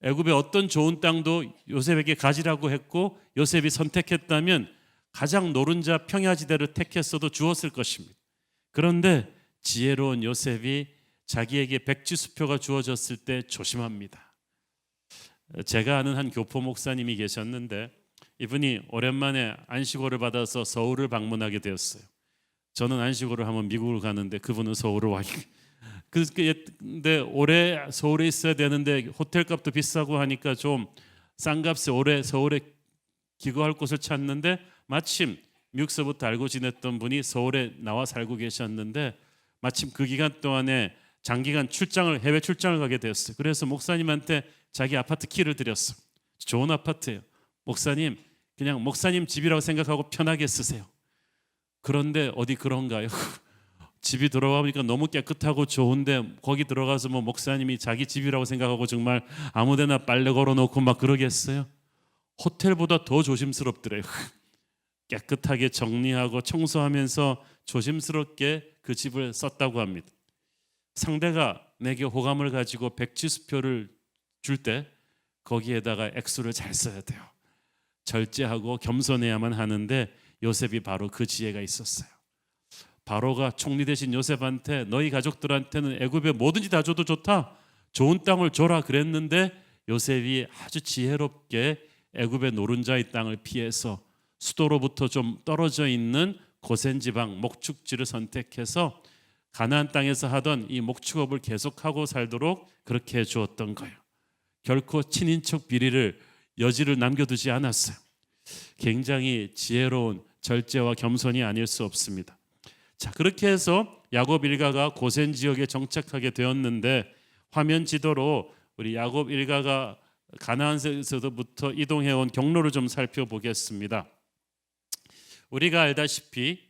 애굽의 어떤 좋은 땅도 요셉에게 가지라고 했고 요셉이 선택했다면 가장 노른자 평야지대를 택했어도 주었을 것입니다. 그런데 지혜로운 요셉이 자기에게 백지수표가 주어졌을 때 조심합니다. 제가 아는 한 교포 목사님이 계셨는데 이분이 오랜만에 안식오를 받아서 서울을 방문하게 되었어요. 저는 안식오를 하면 미국을 가는데 그분은 서울을 와요. 근데 올해 서울에 있어야 되는데 호텔값도 비싸고 하니까 좀 싼 값에 올해 서울에 기거할 곳을 찾는데 마침 미국서부터 알고 지냈던 분이 서울에 나와 살고 계셨는데 마침 그 기간 동안에 장기간 해외 출장을 가게 되었어요. 그래서 목사님한테 자기 아파트 키를 드렸어. 좋은 아파트예요. 목사님 그냥 목사님 집이라고 생각하고 편하게 쓰세요. 그런데 어디 그런가요? 집이 들어가보니까 너무 깨끗하고 좋은데 거기 들어가서 뭐 목사님이 자기 집이라고 생각하고 정말 아무데나 빨래 걸어놓고 막 그러겠어요? 호텔보다 더 조심스럽더래요. 깨끗하게 정리하고 청소하면서 조심스럽게 그 집을 썼다고 합니다. 상대가 내게 호감을 가지고 백지수표를 줄 때 거기에다가 액수를 잘 써야 돼요. 절제하고 겸손해야만 하는데 요셉이 바로 그 지혜가 있었어요. 바로가 총리 대신 요셉한테 너희 가족들한테는 애굽에 뭐든지 다 줘도 좋다. 좋은 땅을 줘라 그랬는데 요셉이 아주 지혜롭게 애굽의 노른자의 땅을 피해서 수도로부터 좀 떨어져 있는 고센 지방 목축지를 선택해서 가나안 땅에서 하던 이 목축업을 계속하고 살도록 그렇게 해 주었던 거예요. 결코 친인척 비리를 여지를 남겨두지 않았어요. 굉장히 지혜로운 절제와 겸손이 아닐 수 없습니다. 자, 그렇게 해서 야곱 일가가 고센 지역에 정착하게 되었는데 화면 지도로 우리 야곱 일가가 가나안에서부터 이동해온 경로를 좀 살펴보겠습니다. 우리가 알다시피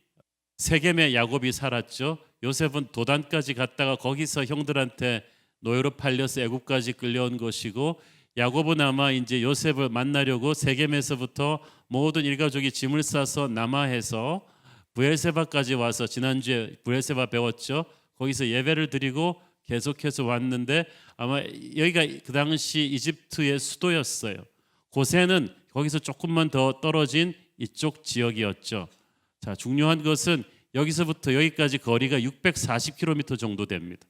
세겜에 야곱이 살았죠. 요셉은 도단까지 갔다가 거기서 형들한테 노예로 팔려서 애굽까지 끌려온 것이고 야곱은 아마 이제 요셉을 만나려고 세겜에서부터 모든 일가족이 짐을 싸서 남하해서 브엘세바까지 와서 지난주에 브엘세바 배웠죠. 거기서 예배를 드리고 계속해서 왔는데 아마 여기가 그 당시 이집트의 수도였어요. 고센은 거기서 조금만 더 떨어진 이쪽 지역이었죠. 자, 중요한 것은 여기서부터 여기까지 거리가 640km 정도 됩니다.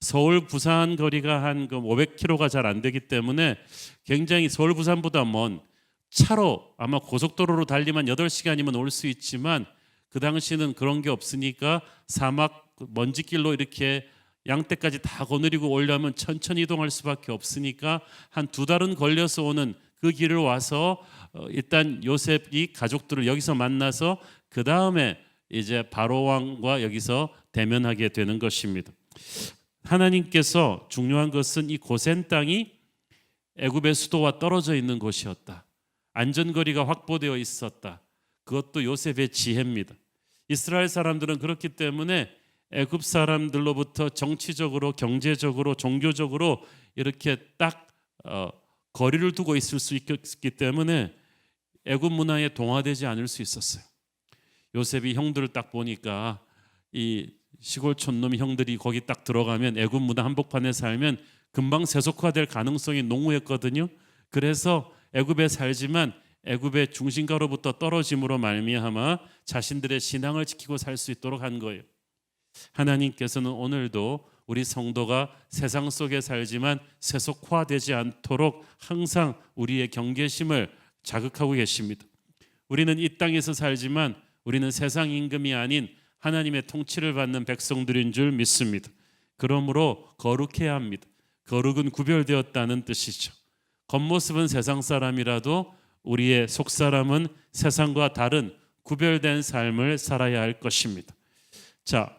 서울 부산 거리가 한 500km가 잘 안 되기 때문에 굉장히 서울 부산보다 먼, 차로 아마 고속도로로 달리면 8시간이면 올 수 있지만 그 당시는 그런 게 없으니까 사막 먼지길로 이렇게 양떼까지 다 거느리고 오려면 천천히 이동할 수밖에 없으니까 한 2달은 걸려서 오는 그 길을 와서 일단 요셉이 가족들을 여기서 만나서 그 다음에 이제 바로 왕과 여기서 대면하게 되는 것입니다. 하나님께서 중요한 것은 이 고센 땅이 애굽의 수도와 떨어져 있는 곳이었다. 안전거리가 확보되어 있었다. 그것도 요셉의 지혜입니다. 이스라엘 사람들은 그렇기 때문에 애굽 사람들로부터 정치적으로, 경제적으로, 종교적으로 이렇게 딱 거리를 두고 있을 수 있기 때문에 애굽 문화에 동화되지 않을 수 있었어요. 요셉이 형들을 딱 보니까 이 시골 촌놈 형들이 거기 딱 들어가면 애굽 문화 한복판에 살면 금방 세속화될 가능성이 농후했거든요. 그래서 애굽에 살지만 애굽의 중심가로부터 떨어짐으로 말미암아 자신들의 신앙을 지키고 살 수 있도록 한 거예요. 하나님께서는 오늘도 우리 성도가 세상 속에 살지만 세속화되지 않도록 항상 우리의 경계심을 자극하고 계십니다. 우리는 이 땅에서 살지만 우리는 세상 임금이 아닌 하나님의 통치를 받는 백성들인 줄 믿습니다. 그러므로 거룩해야 합니다. 거룩은 구별되었다는 뜻이죠. 겉모습은 세상 사람이라도 우리의 속사람은 세상과 다른 구별된 삶을 살아야 할 것입니다. 자,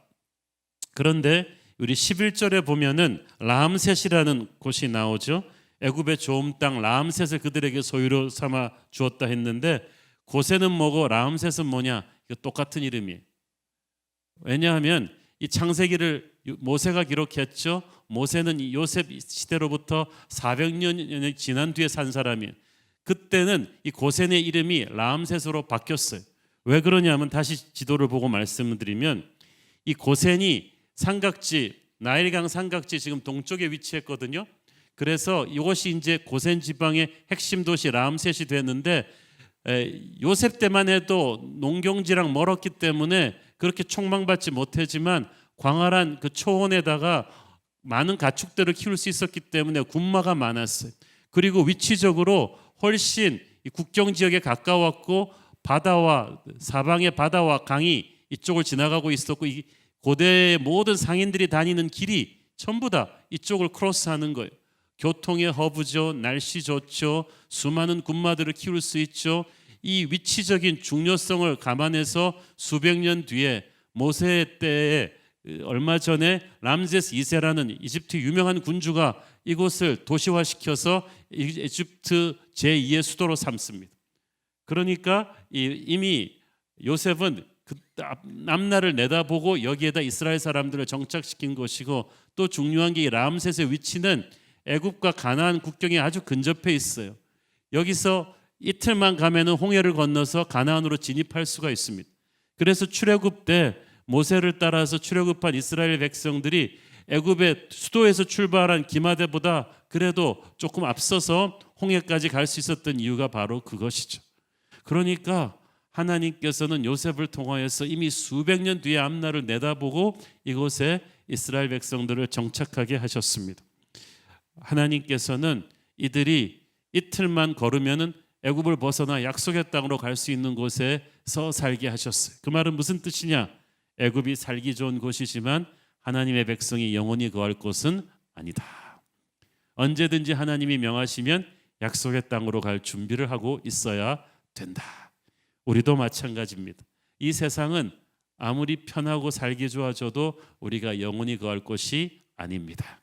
그런데 우리 11절에 보면은 라암셋이라는 곳이 나오죠. 애굽의 좋은 땅 라암셋을 그들에게 소유로 삼아 주었다 했는데 고센은 뭐고 라암셋은 뭐냐? 이거 똑같은 이름이에요. 왜냐하면 이 창세기를 모세가 기록했죠. 모세는 요셉 시대로부터 400년이 지난 뒤에 산 사람이에요. 그때는 이 고센의 이름이 라암셋으로 바뀌었어요. 왜 그러냐면 다시 지도를 보고 말씀을 드리면 이 고센이 삼각지, 나일강 삼각지 지금 동쪽에 위치했거든요. 그래서 이것이 이제 고센 지방의 핵심 도시 라암셋이 됐는데 요셉 때만 해도 농경지랑 멀었기 때문에 그렇게 촉망받지 못했지만 광활한 그 초원에다가 많은 가축들을 키울 수 있었기 때문에 군마가 많았어요. 그리고 위치적으로 훨씬 국경 지역에 가까웠고 바다와 사방의 바다와 강이 이쪽을 지나가고 있었고 이 고대의 모든 상인들이 다니는 길이 전부 다 이쪽을 크로스하는 거예요. 교통의 허브죠. 날씨 좋죠. 수많은 군마들을 키울 수 있죠. 이 위치적인 중요성을 감안해서 수백 년 뒤에 모세 때에 얼마 전에 람세스 2세라는 이집트 유명한 군주가 이곳을 도시화시켜서 이집트 제2의 수도로 삼습니다. 그러니까 이미 요셉은 그 앞날을 내다보고 여기에다 이스라엘 사람들을 정착시킨 것이고 또 중요한 게 이 람셋의 위치는 애굽과 가나안 국경에 아주 근접해 있어요. 여기서 이틀만 가면은 홍해를 건너서 가나안으로 진입할 수가 있습니다. 그래서 출애굽 때 모세를 따라서 출애굽한 이스라엘 백성들이 애굽의 수도에서 출발한 기마대보다 그래도 조금 앞서서 홍해까지 갈 수 있었던 이유가 바로 그것이죠. 그러니까 하나님께서는 요셉을 통하여서 이미 수백 년 뒤의 앞날을 내다보고 이곳에 이스라엘 백성들을 정착하게 하셨습니다. 하나님께서는 이들이 이틀만 걸으면은 애굽을 벗어나 약속의 땅으로 갈 수 있는 곳에서 살게 하셨어요. 그 말은 무슨 뜻이냐? 애굽이 살기 좋은 곳이지만 하나님의 백성이 영원히 거할 곳은 아니다. 언제든지 하나님이 명하시면 약속의 땅으로 갈 준비를 하고 있어야 된다. 우리도 마찬가지입니다. 이 세상은 아무리 편하고 살기 좋아져도 우리가 영원히 거할 곳이 아닙니다.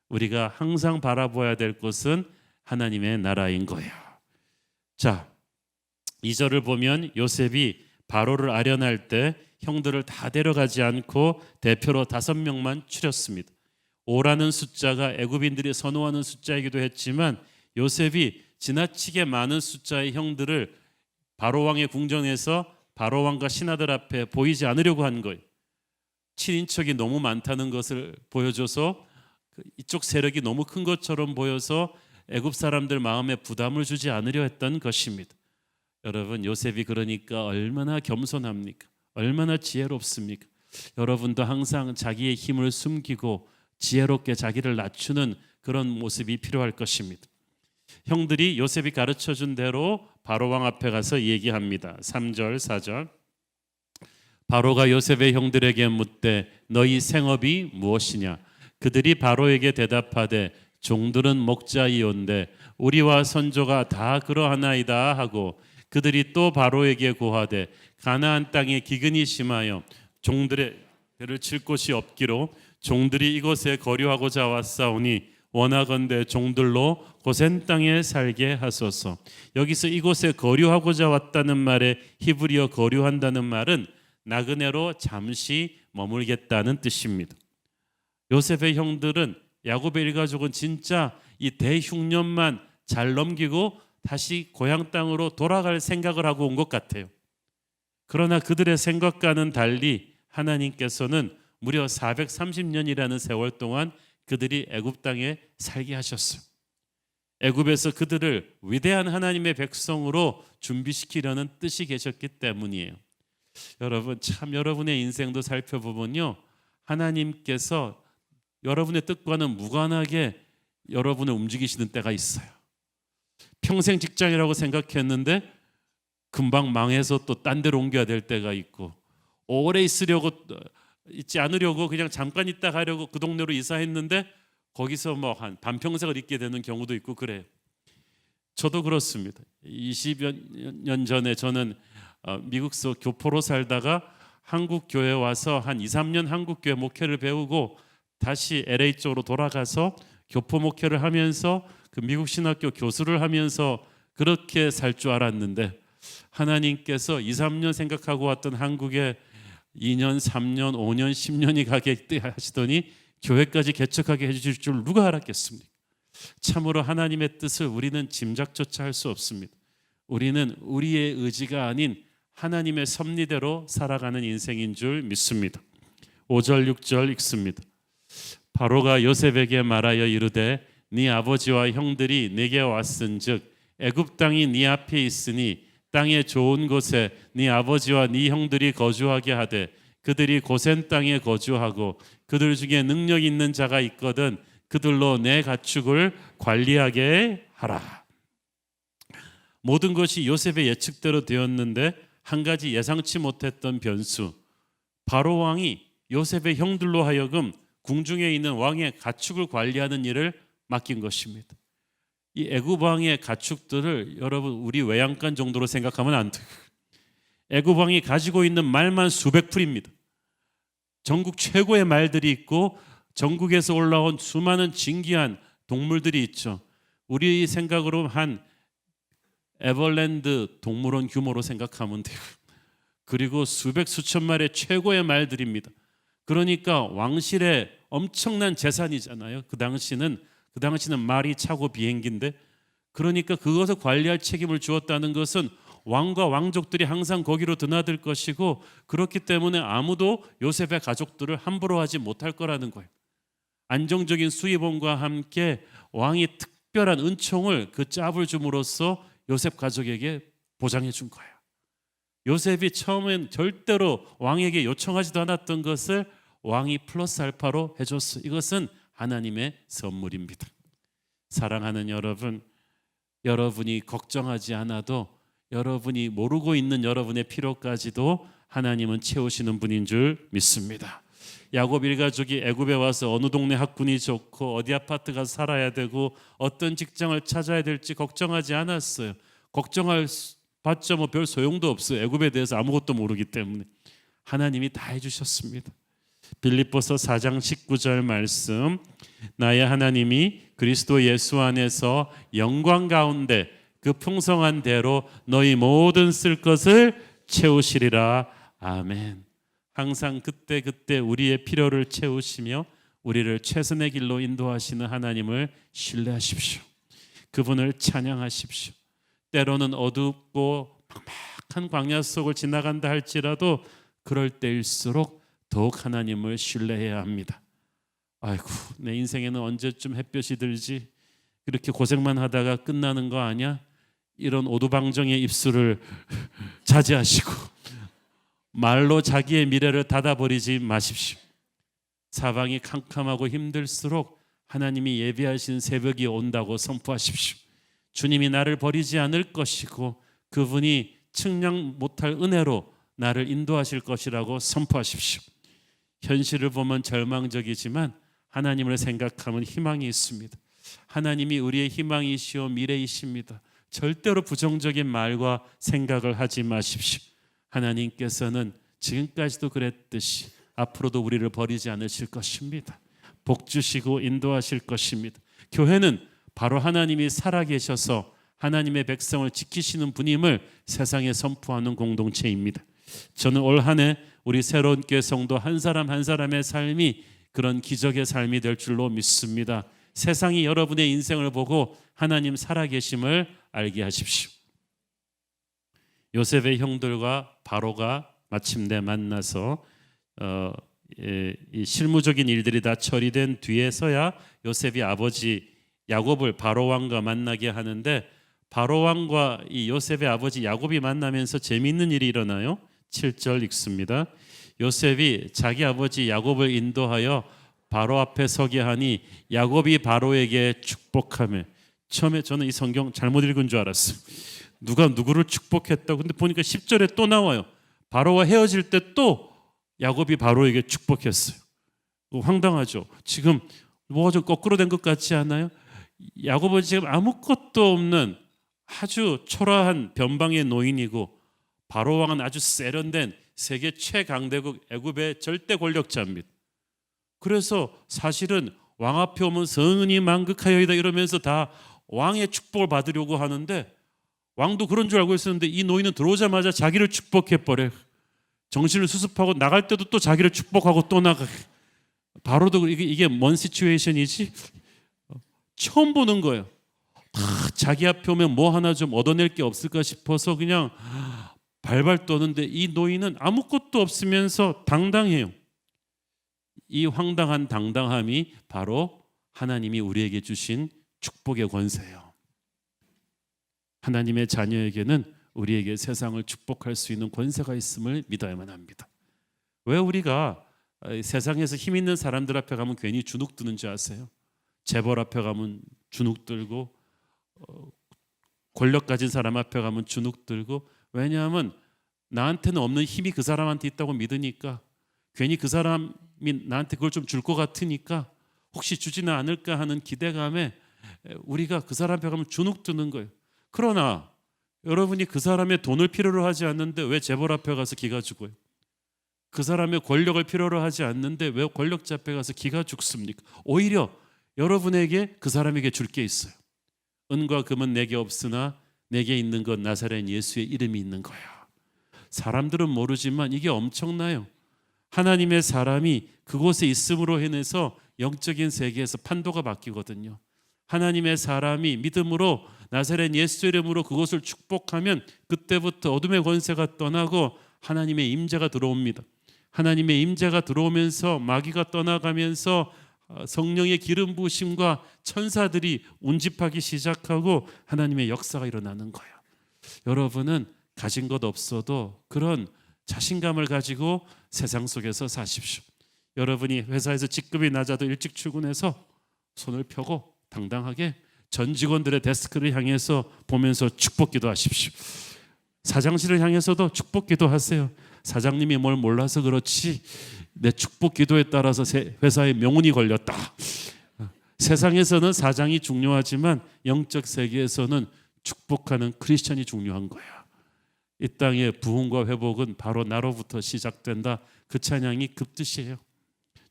우리가 항상 바라봐야 될 곳은 하나님의 나라인 거예요. 자, 2절을 보면 요셉이 바로를 아련할 때 형들을 다 데려가지 않고 대표로 5명만 추렸습니다. 5라는 숫자가 애굽인들이 선호하는 숫자이기도 했지만 요셉이 지나치게 많은 숫자의 형들을 바로 왕의 궁전에서 바로 왕과 신하들 앞에 보이지 않으려고 한 거예요. 친인척이 너무 많다는 것을 보여줘서 이쪽 세력이 너무 큰 것처럼 보여서 애굽 사람들 마음에 부담을 주지 않으려 했던 것입니다. 여러분, 요셉이 그러니까 얼마나 겸손합니까? 얼마나 지혜롭습니까? 여러분도 항상 자기의 힘을 숨기고 지혜롭게 자기를 낮추는 그런 모습이 필요할 것입니다. 형들이 요셉이 가르쳐준 대로 바로왕 앞에 가서 얘기합니다. 3절 4절. 바로가 요셉의 형들에게 묻되 너희 생업이 무엇이냐? 그들이 바로에게 대답하되 종들은 목자이온데 우리와 선조가 다 그러하나이다 하고, 그들이 또 바로에게 고하되 가나안 땅에 기근이 심하여 종들의 배를 칠 곳이 없기로 종들이 이곳에 거류하고자 왔사오니 원하건대 종들로 고센 땅에 살게 하소서. 여기서 이곳에 거류하고자 왔다는 말에 히브리어 거류한다는 말은 나그네로 잠시 머물겠다는 뜻입니다. 요셉의 형들은, 야곱의 일가족은 진짜 이 대흉년만 잘 넘기고 다시 고향 땅으로 돌아갈 생각을 하고 온 것 같아요. 그러나 그들의 생각과는 달리 하나님께서는 무려 430년이라는 세월 동안 그들이 애굽 땅에 살게 하셨어요. 애굽에서 그들을 위대한 하나님의 백성으로 준비시키려는 뜻이 계셨기 때문이에요. 여러분, 참 여러분의 인생도 살펴보면요, 하나님께서 여러분의 뜻과는 무관하게 여러분을 움직이시는 때가 있어요. 평생 직장이라고 생각했는데 금방 망해서 또 딴 데로 옮겨야 될 때가 있고, 오래 있지 않으려고 그냥 잠깐 있다 가려고 그 동네로 이사했는데 거기서 뭐 한 반평생을 있게 되는 경우도 있고 그래요. 저도 그렇습니다. 20여 년 전에 저는 미국서 교포로 살다가 한국 교회에 와서 한 2, 3년 한국 교회 목회를 배우고 다시 LA 쪽으로 돌아가서 교포 목회를 하면서 그 미국 신학교 교수를 하면서 그렇게 살 줄 알았는데, 하나님께서 2, 3년 생각하고 왔던 한국에 2년, 3년, 5년, 10년이 가게 하시더니 교회까지 개척하게 해주실 줄 누가 알았겠습니까? 참으로 하나님의 뜻을 우리는 짐작조차 할 수 없습니다. 우리는 우리의 의지가 아닌 하나님의 섭리대로 살아가는 인생인 줄 믿습니다. 5절 6절 읽습니다. 바로가 요셉에게 말하여 이르되 네 아버지와 형들이 네게 왔은즉 애굽 땅이 네 앞에 있으니 땅의 좋은 곳에 네 아버지와 네 형들이 거주하게 하되 그들이 고센 땅에 거주하고 그들 중에 능력 있는 자가 있거든 그들로 내 가축을 관리하게 하라. 모든 것이 요셉의 예측대로 되었는데 한 가지 예상치 못했던 변수, 바로 왕이 요셉의 형들로 하여금 궁중에 있는 왕의 가축을 관리하는 일을 맡긴 것입니다. 이 애굽 왕의 가축들을 여러분 우리 외양간 정도로 생각하면 안 돼요. 애굽 왕이 가지고 있는 말만 수백 풀입니다. 전국 최고의 말들이 있고 전국에서 올라온 수많은 진귀한 동물들이 있죠. 우리 생각으로 한 에버랜드 동물원 규모로 생각하면 돼요. 그리고 수백 수천 마리의 최고의 말들입니다. 그러니까 왕실의 엄청난 재산이잖아요. 그 당시는 말이 차고 비행기인데, 그러니까 그것을 관리할 책임을 주었다는 것은 왕과 왕족들이 항상 거기로 드나들 것이고, 그렇기 때문에 아무도 요셉의 가족들을 함부로 하지 못할 거라는 거예요. 안정적인 수입원과 함께 왕이 특별한 은총을 그 짭을 줌으로써 요셉 가족에게 보장해 준 거예요. 요셉이 처음엔 절대로 왕에게 요청하지도 않았던 것을 왕이 플러스 알파로 해줬어요. 이것은 하나님의 선물입니다. 사랑하는 여러분, 여러분이 걱정하지 않아도 여러분이 모르고 있는 여러분의 필요까지도 하나님은 채우시는 분인 줄 믿습니다. 야곱 일가족이 애굽에 와서 어느 동네 학군이 좋고 어디 아파트 가서 살아야 되고 어떤 직장을 찾아야 될지 걱정하지 않았어요. 걱정할 봤자 뭐 별 소용도 없어요. 애굽에 대해서 아무것도 모르기 때문에. 하나님이 다 해주셨습니다. 빌립보서 4장 19절 말씀, 나의 하나님이 그리스도 예수 안에서 영광 가운데 그 풍성한 대로 너희 모든 쓸 것을 채우시리라. 아멘. 항상 그때그때 우리의 필요를 채우시며 우리를 최선의 길로 인도하시는 하나님을 신뢰하십시오. 그분을 찬양하십시오. 때로는 어둡고 척박한 광야 속을 지나간다 할지라도 그럴 때일수록 더욱 하나님을 신뢰해야 합니다. 아이고, 내 인생에는 언제쯤 햇볕이 들지? 그렇게 고생만 하다가 끝나는 거 아니야? 이런 오두방정의 입술을 자제하시고 말로 자기의 미래를 닫아버리지 마십시오. 사방이 캄캄하고 힘들수록 하나님이 예비하신 새벽이 온다고 선포하십시오. 주님이 나를 버리지 않을 것이고 그분이 측량 못할 은혜로 나를 인도하실 것이라고 선포하십시오. 현실을 보면 절망적이지만 하나님을 생각하면 희망이 있습니다. 하나님이 우리의 희망이시오 미래이십니다. 절대로 부정적인 말과 생각을 하지 마십시오. 하나님께서는 지금까지도 그랬듯이 앞으로도 우리를 버리지 않으실 것입니다. 복 주시고 인도하실 것입니다. 교회는 바로 하나님이 살아계셔서 하나님의 백성을 지키시는 분임을 세상에 선포하는 공동체입니다. 저는 올 한 해 우리 새로운 교회 성도 한 사람 한 사람의 삶이 그런 기적의 삶이 될 줄로 믿습니다. 세상이 여러분의 인생을 보고 하나님 살아계심을 알게 하십시오. 요셉의 형들과 바로가 마침내 만나서 이 실무적인 일들이 다 처리된 뒤에서야 요셉이 아버지 야곱을 바로 왕과 만나게 하는데, 바로 왕과 이 요셉의 아버지 야곱이 만나면서 재미있는 일이 일어나요. 7절 읽습니다. 요셉이 자기 아버지 야곱을 인도하여 바로 앞에 서게 하니 야곱이 바로에게 축복하며, 처음에 저는 이 성경 잘못 읽은 줄 알았어요. 누가 누구를 축복했다고. 근데 보니까 10절에 또 나와요. 바로와 헤어질 때 또 야곱이 바로에게 축복했어요. 황당하죠. 지금 뭐가 좀 거꾸로 된 것 같지 않아요? 야곱은 지금 아무것도 없는 아주 초라한 변방의 노인이고, 바로 왕은 아주 세련된 세계 최강대국 애굽의 절대 권력자입니다. 그래서 사실은 왕 앞에 오면 성은이 만극하여이다 이러면서 다 왕의 축복을 받으려고 하는데, 왕도 그런 줄 알고 있었는데 이 노인은 들어오자마자 자기를 축복해버려요. 정신을 수습하고 나갈 때도 또 자기를 축복하고 또 나가. 바로도 이게 뭔 시츄에이션이지? 처음 보는 거예요. 다 자기 앞에 오면 뭐 하나 좀 얻어낼 게 없을까 싶어서 그냥 발발 떠는데, 이 노인은 아무것도 없으면서 당당해요. 이 황당한 당당함이 바로 하나님이 우리에게 주신 축복의 권세예요. 하나님의 자녀에게는 우리에게 세상을 축복할 수 있는 권세가 있음을 믿어야만 합니다. 왜 우리가 세상에서 힘 있는 사람들 앞에 가면 괜히 주눅 드는지 아세요? 재벌 앞에 가면 주눅 들고, 권력 가진 사람 앞에 가면 주눅 들고. 왜냐하면 나한테는 없는 힘이 그 사람한테 있다고 믿으니까, 괜히 그 사람이 나한테 그걸 좀 줄 것 같으니까 혹시 주지는 않을까 하는 기대감에 우리가 그 사람 앞에 가면 주눅 드는 거예요. 그러나 여러분이 그 사람의 돈을 필요로 하지 않는데 왜 재벌 앞에 가서 기가 죽어요? 그 사람의 권력을 필요로 하지 않는데 왜 권력자 앞에 가서 기가 죽습니까? 오히려 여러분에게 그 사람에게 줄 게 있어요. 은과 금은 내게 없으나 내게 있는 건 나사렛 예수의 이름이 있는 거야. 사람들은 모르지만 이게 엄청나요. 하나님의 사람이 그곳에 있음으로 인해서 영적인 세계에서 판도가 바뀌거든요. 하나님의 사람이 믿음으로 나사렛 예수 이름으로 그곳을 축복하면 그때부터 어둠의 권세가 떠나고 하나님의 임재가 들어옵니다. 하나님의 임재가 들어오면서 마귀가 떠나가면서 성령의 기름 부으심과 천사들이 운집하기 시작하고 하나님의 역사가 일어나는 거예요. 여러분은 가진 것 없어도 그런 자신감을 가지고 세상 속에서 사십시오. 여러분이 회사에서 직급이 낮아도 일찍 출근해서 손을 펴고 당당하게 전 직원들의 데스크를 향해서 보면서 축복 기도하십시오. 사장실을 향해서도 축복 기도하세요. 사장님이 뭘 몰라서 그렇지 내 축복 기도에 따라서 회사에 명운이 걸렸다. 세상에서는 사장이 중요하지만 영적 세계에서는 축복하는 크리스천이 중요한 거야. 이 땅의 부흥과 회복은 바로 나로부터 시작된다. 그 찬양이 급뜻이에요.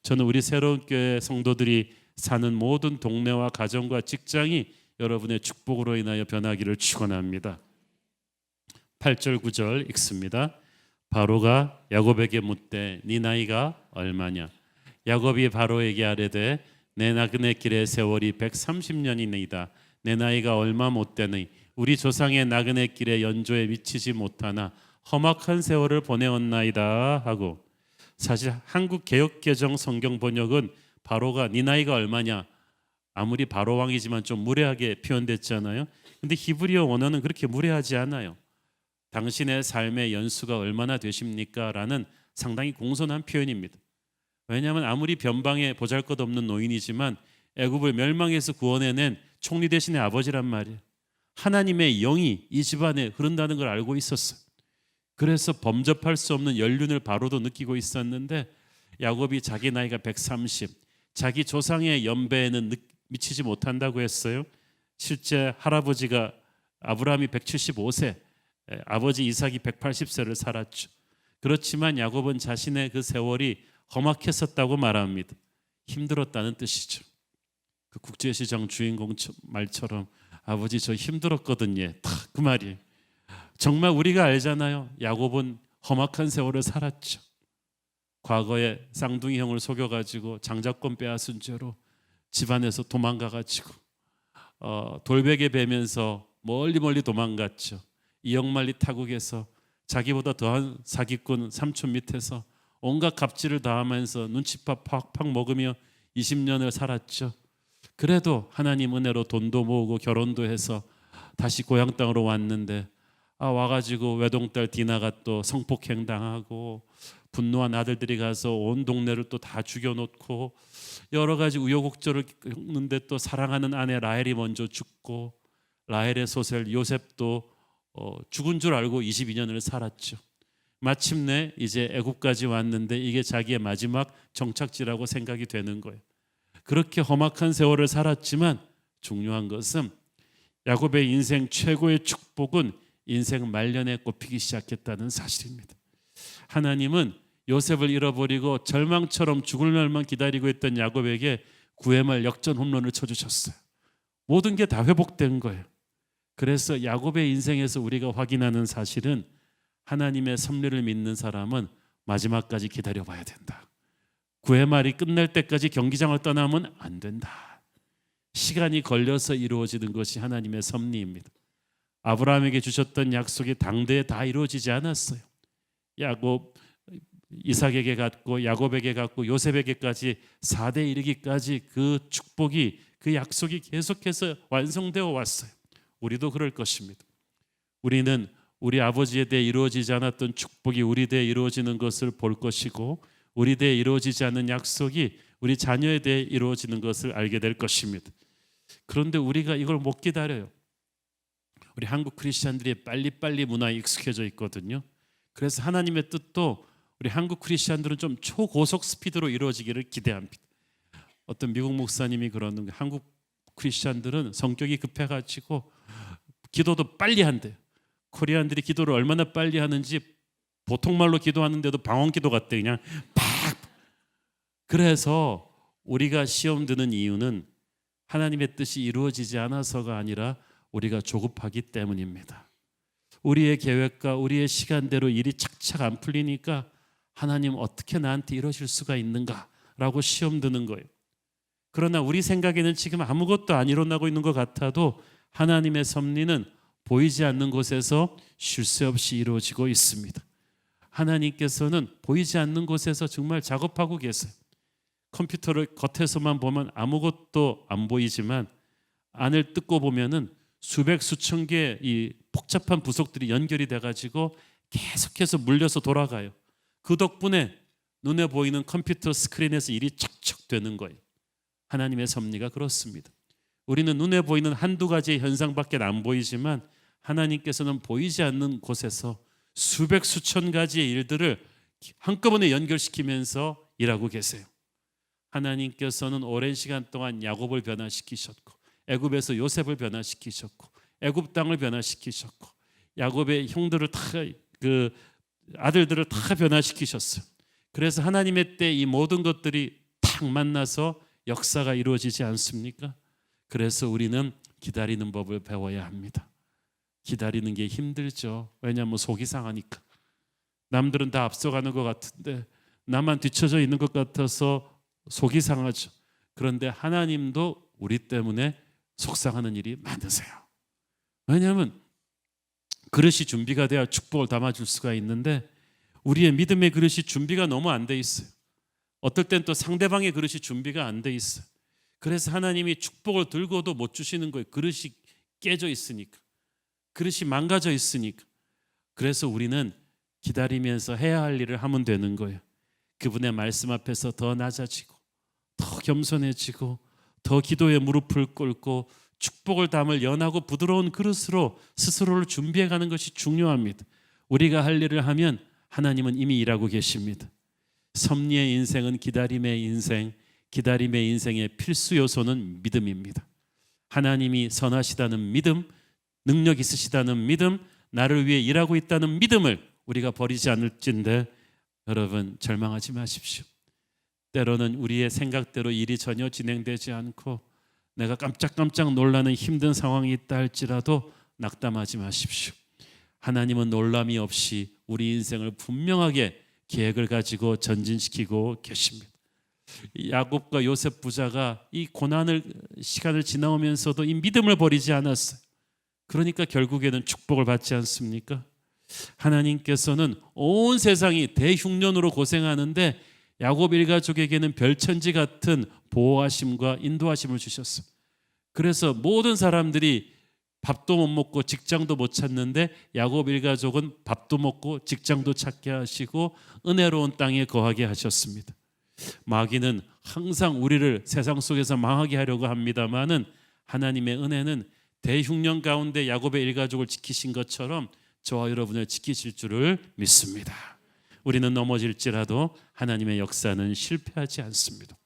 저는 우리 새로운 교회 성도들이 사는 모든 동네와 가정과 직장이 여러분의 축복으로 인하여 변하기를 축원합니다. 8절 9절 읽습니다. 바로가 야곱에게 묻되 네 나이가 얼마냐? 야곱이 바로에게 아뢰되 내 나그네 길의 세월이 130년이니이다. 내 나이가 얼마 못 되니 우리 조상의 나그네 길의 연조에 미치지 못하나 험악한 세월을 보내었나이다 하고, 사실 한국 개역개정 성경 번역은 바로가 네 나이가 얼마냐, 아무리 바로 왕이지만 좀 무례하게 표현됐잖아요. 근데 히브리어 원어는 그렇게 무례하지 않아요. 당신의 삶의 연수가 얼마나 되십니까? 라는 상당히 공손한 표현입니다. 왜냐하면 아무리 변방에 보잘것없는 노인이지만 애굽을 멸망해서 구원해낸 총리 대신의 아버지란 말이에요. 하나님의 영이 이 집안에 흐른다는 걸 알고 있었어요. 그래서 범접할 수 없는 연륜을 바로도 느끼고 있었는데, 야곱이 자기 나이가 130, 자기 조상의 연배에는 미치지 못한다고 했어요. 실제 할아버지가 아브라함이 175세, 아버지 이삭이 180세를 살았죠. 그렇지만 야곱은 자신의 그 세월이 험악했었다고 말합니다. 힘들었다는 뜻이죠. 그 국제시장 주인공 말처럼 아버지 저 힘들었거든요. 딱 그 말이에요. 정말 우리가 알잖아요. 야곱은 험악한 세월을 살았죠. 과거에 쌍둥이 형을 속여가지고 장자권 빼앗은 죄로 집안에서 도망가가지고 돌베개 베면서 멀리 도망갔죠. 이역만리 타국에서 자기보다 더한 사기꾼 삼촌 밑에서 온갖 갑질을 당하면서 눈칫밥 팍팍 먹으며 20년을 살았죠. 그래도 하나님 은혜로 돈도 모으고 결혼도 해서 다시 고향 땅으로 왔는데, 와가지고 외동딸 디나가 또 성폭행 당하고 분노한 아들들이 가서 온 동네를 또 다 죽여놓고 여러 가지 우여곡절을 겪는데, 또 사랑하는 아내 라헬이 먼저 죽고, 라헬의 소설 요셉도 죽은 줄 알고 22년을 살았죠. 마침내 이제 애굽까지 왔는데 이게 자기의 마지막 정착지라고 생각이 되는 거예요. 그렇게 험악한 세월을 살았지만 중요한 것은 야곱의 인생 최고의 축복은 인생 말년에 꼽히기 시작했다는 사실입니다. 하나님은 요셉을 잃어버리고 절망처럼 죽을 날만 기다리고 있던 야곱에게 9회 말 역전 홈런을 쳐주셨어요. 모든 게 다 회복된 거예요. 그래서 야곱의 인생에서 우리가 확인하는 사실은, 하나님의 섭리를 믿는 사람은 마지막까지 기다려봐야 된다. 9회 말이 끝날 때까지 경기장을 떠나면 안 된다. 시간이 걸려서 이루어지는 것이 하나님의 섭리입니다. 아브라함에게 주셨던 약속이 당대에 다 이루어지지 않았어요. 야곱, 이삭에게 갔고 야곱에게 갔고 요셉에게까지 4대 이르기까지 그 축복이, 그 약속이 계속해서 완성되어 왔어요. 우리도 그럴 것입니다. 우리는 우리 아버지에 대해 이루어지지 않았던 축복이 우리 대해 이루어지는 것을 볼 것이고, 우리 대해 이루어지지 않는 약속이 우리 자녀에 대해 이루어지는 것을 알게 될 것입니다. 그런데 우리가 이걸 못 기다려요. 우리 한국 크리스찬들이 빨리빨리 문화에 익숙해져 있거든요. 그래서 하나님의 뜻도 우리 한국 크리스찬들은 좀 초고속 스피드로 이루어지기를 기대합니다. 어떤 미국 목사님이 그러는 거예요. 한국 크리스찬들은 성격이 급해가지고 기도도 빨리 한대요. 코리안들이 기도를 얼마나 빨리 하는지 보통 말로 기도하는데도 방언 기도 같대. 그냥 팍. 그래서 우리가 시험 드는 이유는 하나님의 뜻이 이루어지지 않아서가 아니라 우리가 조급하기 때문입니다. 우리의 계획과 우리의 시간대로 일이 착착 안 풀리니까 하나님 어떻게 나한테 이러실 수가 있는가라고 시험 드는 거예요. 그러나 우리 생각에는 지금 아무것도 안 일어나고 있는 것 같아도 하나님의 섭리는 보이지 않는 곳에서 쉴 새 없이 이루어지고 있습니다. 하나님께서는 보이지 않는 곳에서 정말 작업하고 계세요. 컴퓨터를 겉에서만 보면 아무것도 안 보이지만 안을 뜯고 보면은 수백 수천 개의 이 복잡한 부속들이 연결이 돼가지고 계속해서 물려서 돌아가요. 그 덕분에 눈에 보이는 컴퓨터 스크린에서 일이 척척 되는 거예요. 하나님의 섭리가 그렇습니다. 우리는 눈에 보이는 한두 가지의 현상밖에 안 보이지만 하나님께서는 보이지 않는 곳에서 수백 수천 가지의 일들을 한꺼번에 연결시키면서 일하고 계세요. 하나님께서는 오랜 시간 동안 야곱을 변화시키셨고, 애굽에서 요셉을 변화시키셨고, 애굽 땅을 변화시키셨고, 야곱의 형들을 다, 그 아들들을 다 변화시키셨어요. 그래서 하나님의 때 이 모든 것들이 탁 만나서 역사가 이루어지지 않습니까? 그래서 우리는 기다리는 법을 배워야 합니다. 기다리는 게 힘들죠. 왜냐하면 속이 상하니까. 남들은 다 앞서가는 것 같은데 나만 뒤쳐져 있는 것 같아서 속이 상하죠. 그런데 하나님도 우리 때문에 속상하는 일이 많으세요. 왜냐하면 그릇이 준비가 돼야 축복을 담아줄 수가 있는데 우리의 믿음의 그릇이 준비가 너무 안 돼 있어요. 어떨 땐 또 상대방의 그릇이 준비가 안 돼 있어요. 그래서 하나님이 축복을 들고도 못 주시는 거예요. 그릇이 깨져 있으니까, 그릇이 망가져 있으니까. 그래서 우리는 기다리면서 해야 할 일을 하면 되는 거예요. 그분의 말씀 앞에서 더 낮아지고 더 겸손해지고 더 기도에 무릎을 꿇고 축복을 담을 연하고 부드러운 그릇으로 스스로를 준비해가는 것이 중요합니다. 우리가 할 일을 하면 하나님은 이미 일하고 계십니다. 섭리의 인생은 기다림의 인생, 기다림의 인생의 필수 요소는 믿음입니다. 하나님이 선하시다는 믿음, 능력 있으시다는 믿음, 나를 위해 일하고 있다는 믿음을 우리가 버리지 않을진데 여러분 절망하지 마십시오. 때로는 우리의 생각대로 일이 전혀 진행되지 않고 내가 깜짝깜짝 놀라는 힘든 상황이 있다 할지라도 낙담하지 마십시오. 하나님은 놀람이 없이 우리 인생을 분명하게 계획을 가지고 전진시키고 계십니다. 야곱과 요셉 부자가 이 고난을 시간을 지나오면서도 이 믿음을 버리지 않았어요. 그러니까 결국에는 축복을 받지 않습니까? 하나님께서는 온 세상이 대흉년으로 고생하는데 야곱 일가족에게는 별천지 같은 보호하심과 인도하심을 주셨어요. 그래서 모든 사람들이 밥도 못 먹고 직장도 못 찾는데 야곱 일가족은 밥도 먹고 직장도 찾게 하시고 은혜로운 땅에 거하게 하셨습니다. 마귀는 항상 우리를 세상 속에서 망하게 하려고 합니다마는 하나님의 은혜는 대흉년 가운데 야곱의 일가족을 지키신 것처럼 저와 여러분을 지키실 줄을 믿습니다. 우리는 넘어질지라도 하나님의 역사는 실패하지 않습니다.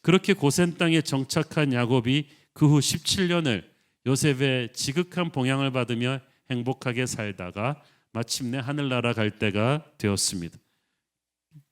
그렇게 고센 땅에 정착한 야곱이 그 후 17년을 요셉의 지극한 봉양을 받으며 행복하게 살다가 마침내 하늘나라 갈 때가 되었습니다.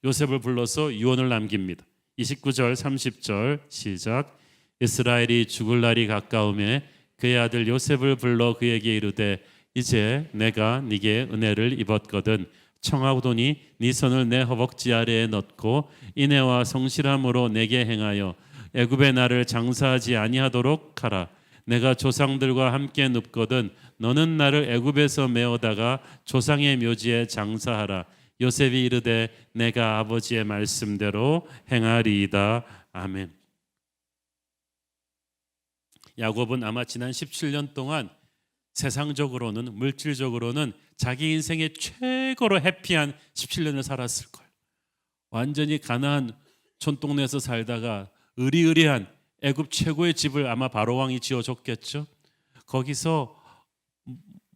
요셉을 불러서 유언을 남깁니다. 29절 30절 시작. 이스라엘이 죽을 날이 가까우매 그의 아들 요셉을 불러 그에게 이르되 이제 내가 네게 은혜를 입었거든 청하오더니 네 손을 내 허벅지 아래에 넣고 인애와 성실함으로 내게 행하여 애굽의 나를 장사하지 아니하도록 하라. 내가 조상들과 함께 눕거든 너는 나를 애굽에서 메어다가 조상의 묘지에 장사하라. 요셉이 이르되 내가 아버지의 말씀대로 행하리이다. 아멘. 야곱은 아마 지난 17년 동안 세상적으로는 물질적으로는 자기 인생의 최고로 해피한 17년을 살았을 거예요. 완전히 가나안 촌동네에서 살다가 의리의리한 애굽 최고의 집을 아마 바로 왕이 지어줬겠죠. 거기서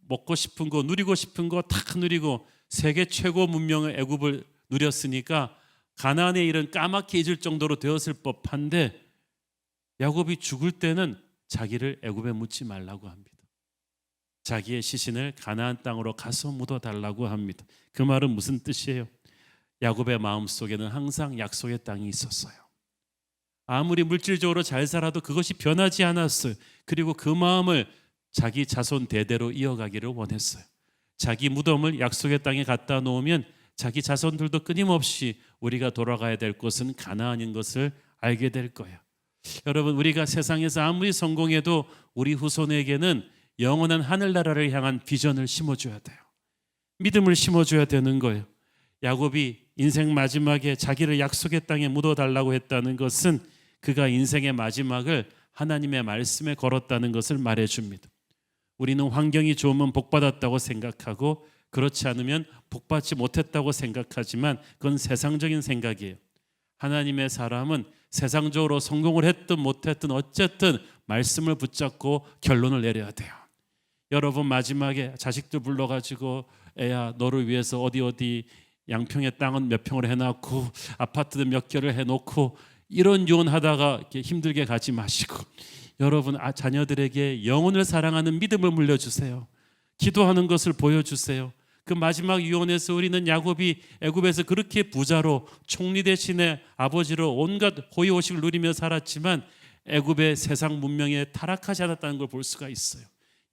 먹고 싶은 거 누리고 싶은 거 다 누리고 세계 최고 문명의 애굽을 누렸으니까 가나안의 일은 까맣게 잊을 정도로 되었을 법한데 야곱이 죽을 때는 자기를 애굽에 묻지 말라고 합니다. 자기의 시신을 가나안 땅으로 가서 묻어달라고 합니다. 그 말은 무슨 뜻이에요? 야곱의 마음속에는 항상 약속의 땅이 있었어요. 아무리 물질적으로 잘 살아도 그것이 변하지 않았어요. 그리고 그 마음을 자기 자손 대대로 이어가기를 원했어요. 자기 무덤을 약속의 땅에 갖다 놓으면 자기 자손들도 끊임없이 우리가 돌아가야 될 곳은 가나안인 것을 알게 될 거예요. 여러분, 우리가 세상에서 아무리 성공해도 우리 후손에게는 영원한 하늘나라를 향한 비전을 심어줘야 돼요. 믿음을 심어줘야 되는 거예요. 야곱이 인생 마지막에 자기를 약속의 땅에 묻어달라고 했다는 것은 그가 인생의 마지막을 하나님의 말씀에 걸었다는 것을 말해줍니다. 우리는 환경이 좋으면 복받았다고 생각하고 그렇지 않으면 복받지 못했다고 생각하지만 그건 세상적인 생각이에요. 하나님의 사람은 세상적으로 성공을 했든 못했든 어쨌든 말씀을 붙잡고 결론을 내려야 돼요. 여러분 마지막에 자식들 불러가지고 애야 너를 위해서 어디 양평의 땅은 몇 평을 해놨고 아파트도 몇 개를 해놓고 이런 유언하다가 이렇게 힘들게 가지 마시고 여러분 자녀들에게 영혼을 사랑하는 믿음을 물려주세요. 기도하는 것을 보여주세요. 그 마지막 유언에서 우리는 야곱이 애굽에서 그렇게 부자로 총리 대신에 아버지로 온갖 호의호식을 누리며 살았지만 애굽의 세상 문명에 타락하지 않았다는 걸 볼 수가 있어요.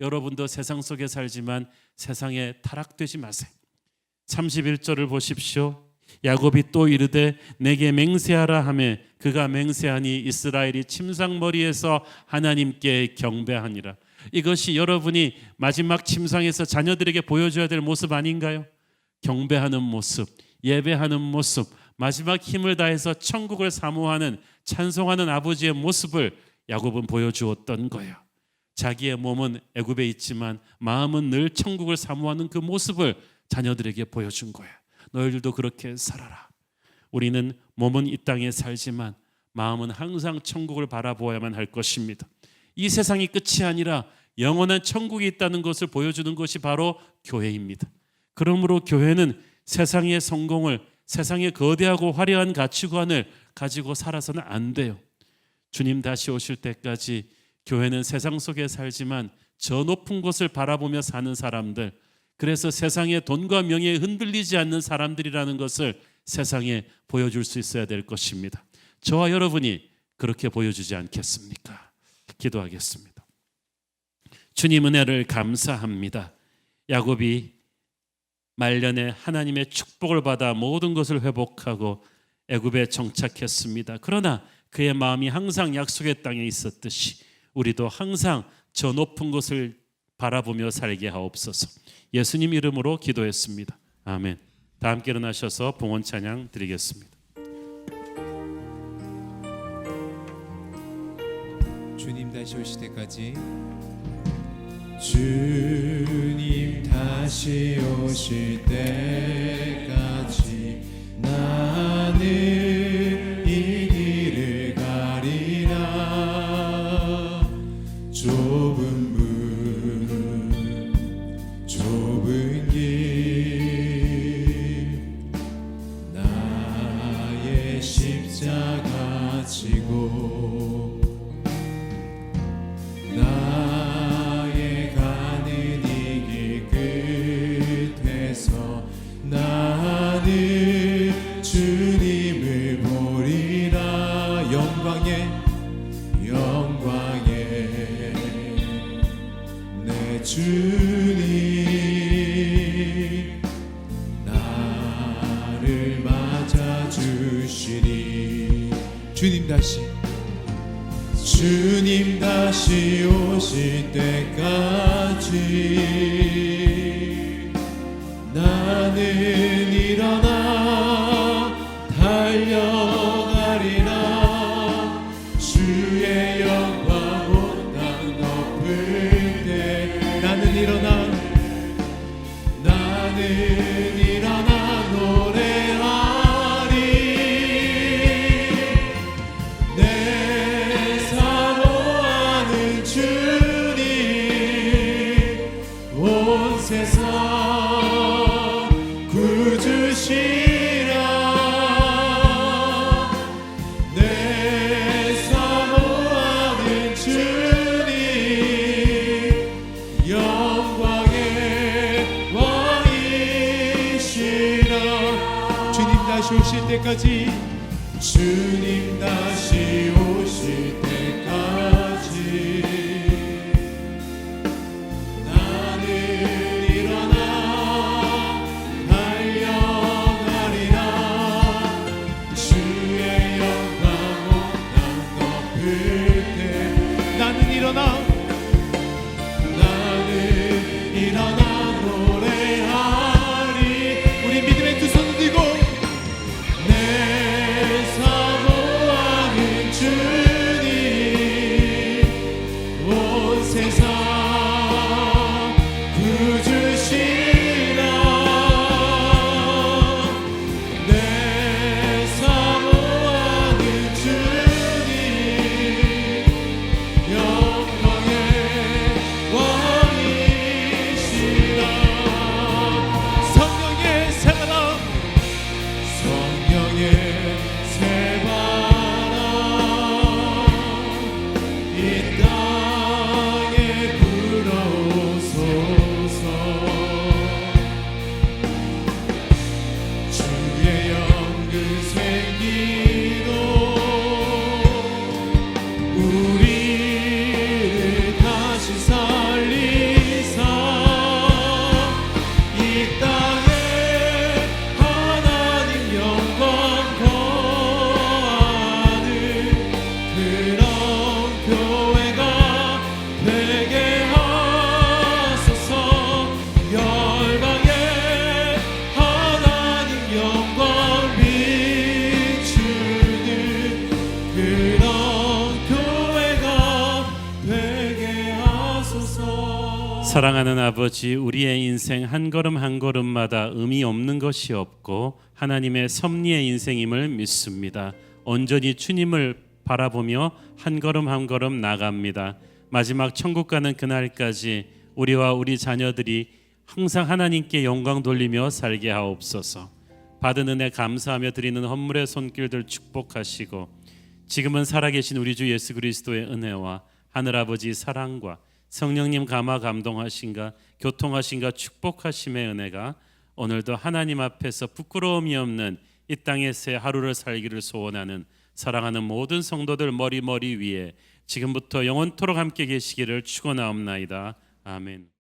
여러분도 세상 속에 살지만 세상에 타락되지 마세요. 31절을 보십시오. 야곱이 또 이르되 내게 맹세하라 하매 그가 맹세하니 이스라엘이 침상머리에서 하나님께 경배하니라. 이것이 여러분이 마지막 침상에서 자녀들에게 보여줘야 될 모습 아닌가요? 경배하는 모습, 예배하는 모습, 마지막 힘을 다해서 천국을 사모하는 찬송하는 아버지의 모습을 야곱은 보여주었던 거예요. 자기의 몸은 애굽에 있지만 마음은 늘 천국을 사모하는 그 모습을 자녀들에게 보여준 거예요. 너희들도 그렇게 살아라. 우리는 몸은 이 땅에 살지만 마음은 항상 천국을 바라보아야만 할 것입니다. 이 세상이 끝이 아니라 영원한 천국이 있다는 것을 보여주는 것이 바로 교회입니다. 그러므로 교회는 세상의 성공을, 세상의 거대하고 화려한 가치관을 가지고 살아서는 안 돼요. 주님 다시 오실 때까지 교회는 세상 속에 살지만 저 높은 곳을 바라보며 사는 사람들, 그래서 세상의 돈과 명예에 흔들리지 않는 사람들이라는 것을 세상에 보여줄 수 있어야 될 것입니다. 저와 여러분이 그렇게 보여주지 않겠습니까? 기도하겠습니다. 주님 은혜를 감사합니다. 야곱이 말년에 하나님의 축복을 받아 모든 것을 회복하고 애굽에 정착했습니다. 그러나 그의 마음이 항상 약속의 땅에 있었듯이 우리도 항상 저 높은 곳을 바라보며 살게 하옵소서. 예수님 이름으로 기도했습니다. 아멘. 다 함께 일어나셔서 봉헌 찬양 드리겠습니다. 주님 다시 오실 때까지, 주님 다시 오실 때까지 나는 이 길을 가리라. 좁은 문 좁은 길 나의 십자가 지고 나의 가는 이 길 끝에서 나는 주님을 보리라. 영광에 내 주님 나를 맞아주시니. 주님 다시 오실 때까지 나는 일어나 달려가리라. 주의 영광 온 땅 덮을 때 나는 일어나 노래하리. 내 사모하는 주님 온 세상 구주시라. 내 사모하는 주님 영광의 왕이시라. 주님 다시 오실 때까지, 주님 다시 오실 때까지 나는 일어나 달려가리라. 주의 영광 온 땅 덮을 때 나는 일어나 노래하리. 우리 믿음의 두 손을 들고 내 사모하는 주님 사랑하는 아버지, 우리의 인생 한 걸음 한 걸음마다 의미 없는 것이 없고 하나님의 섭리의 인생임을 믿습니다. 온전히 주님을 바라보며 한 걸음 한 걸음 나갑니다. 마지막 천국 가는 그날까지 우리와 우리 자녀들이 항상 하나님께 영광 돌리며 살게 하옵소서. 받은 은혜 감사하며 드리는 헌물의 손길들 축복하시고 지금은 살아계신 우리 주 예수 그리스도의 은혜와 하늘아버지 사랑과 성령님 감화 감동하신가 교통하신가 축복하심의 은혜가 오늘도 하나님 앞에서 부끄러움이 없는 이 땅에서의 하루를 살기를 소원하는 사랑하는 모든 성도들 머리 위에 지금부터 영원토록 함께 계시기를 축원하옵나이다. 아멘.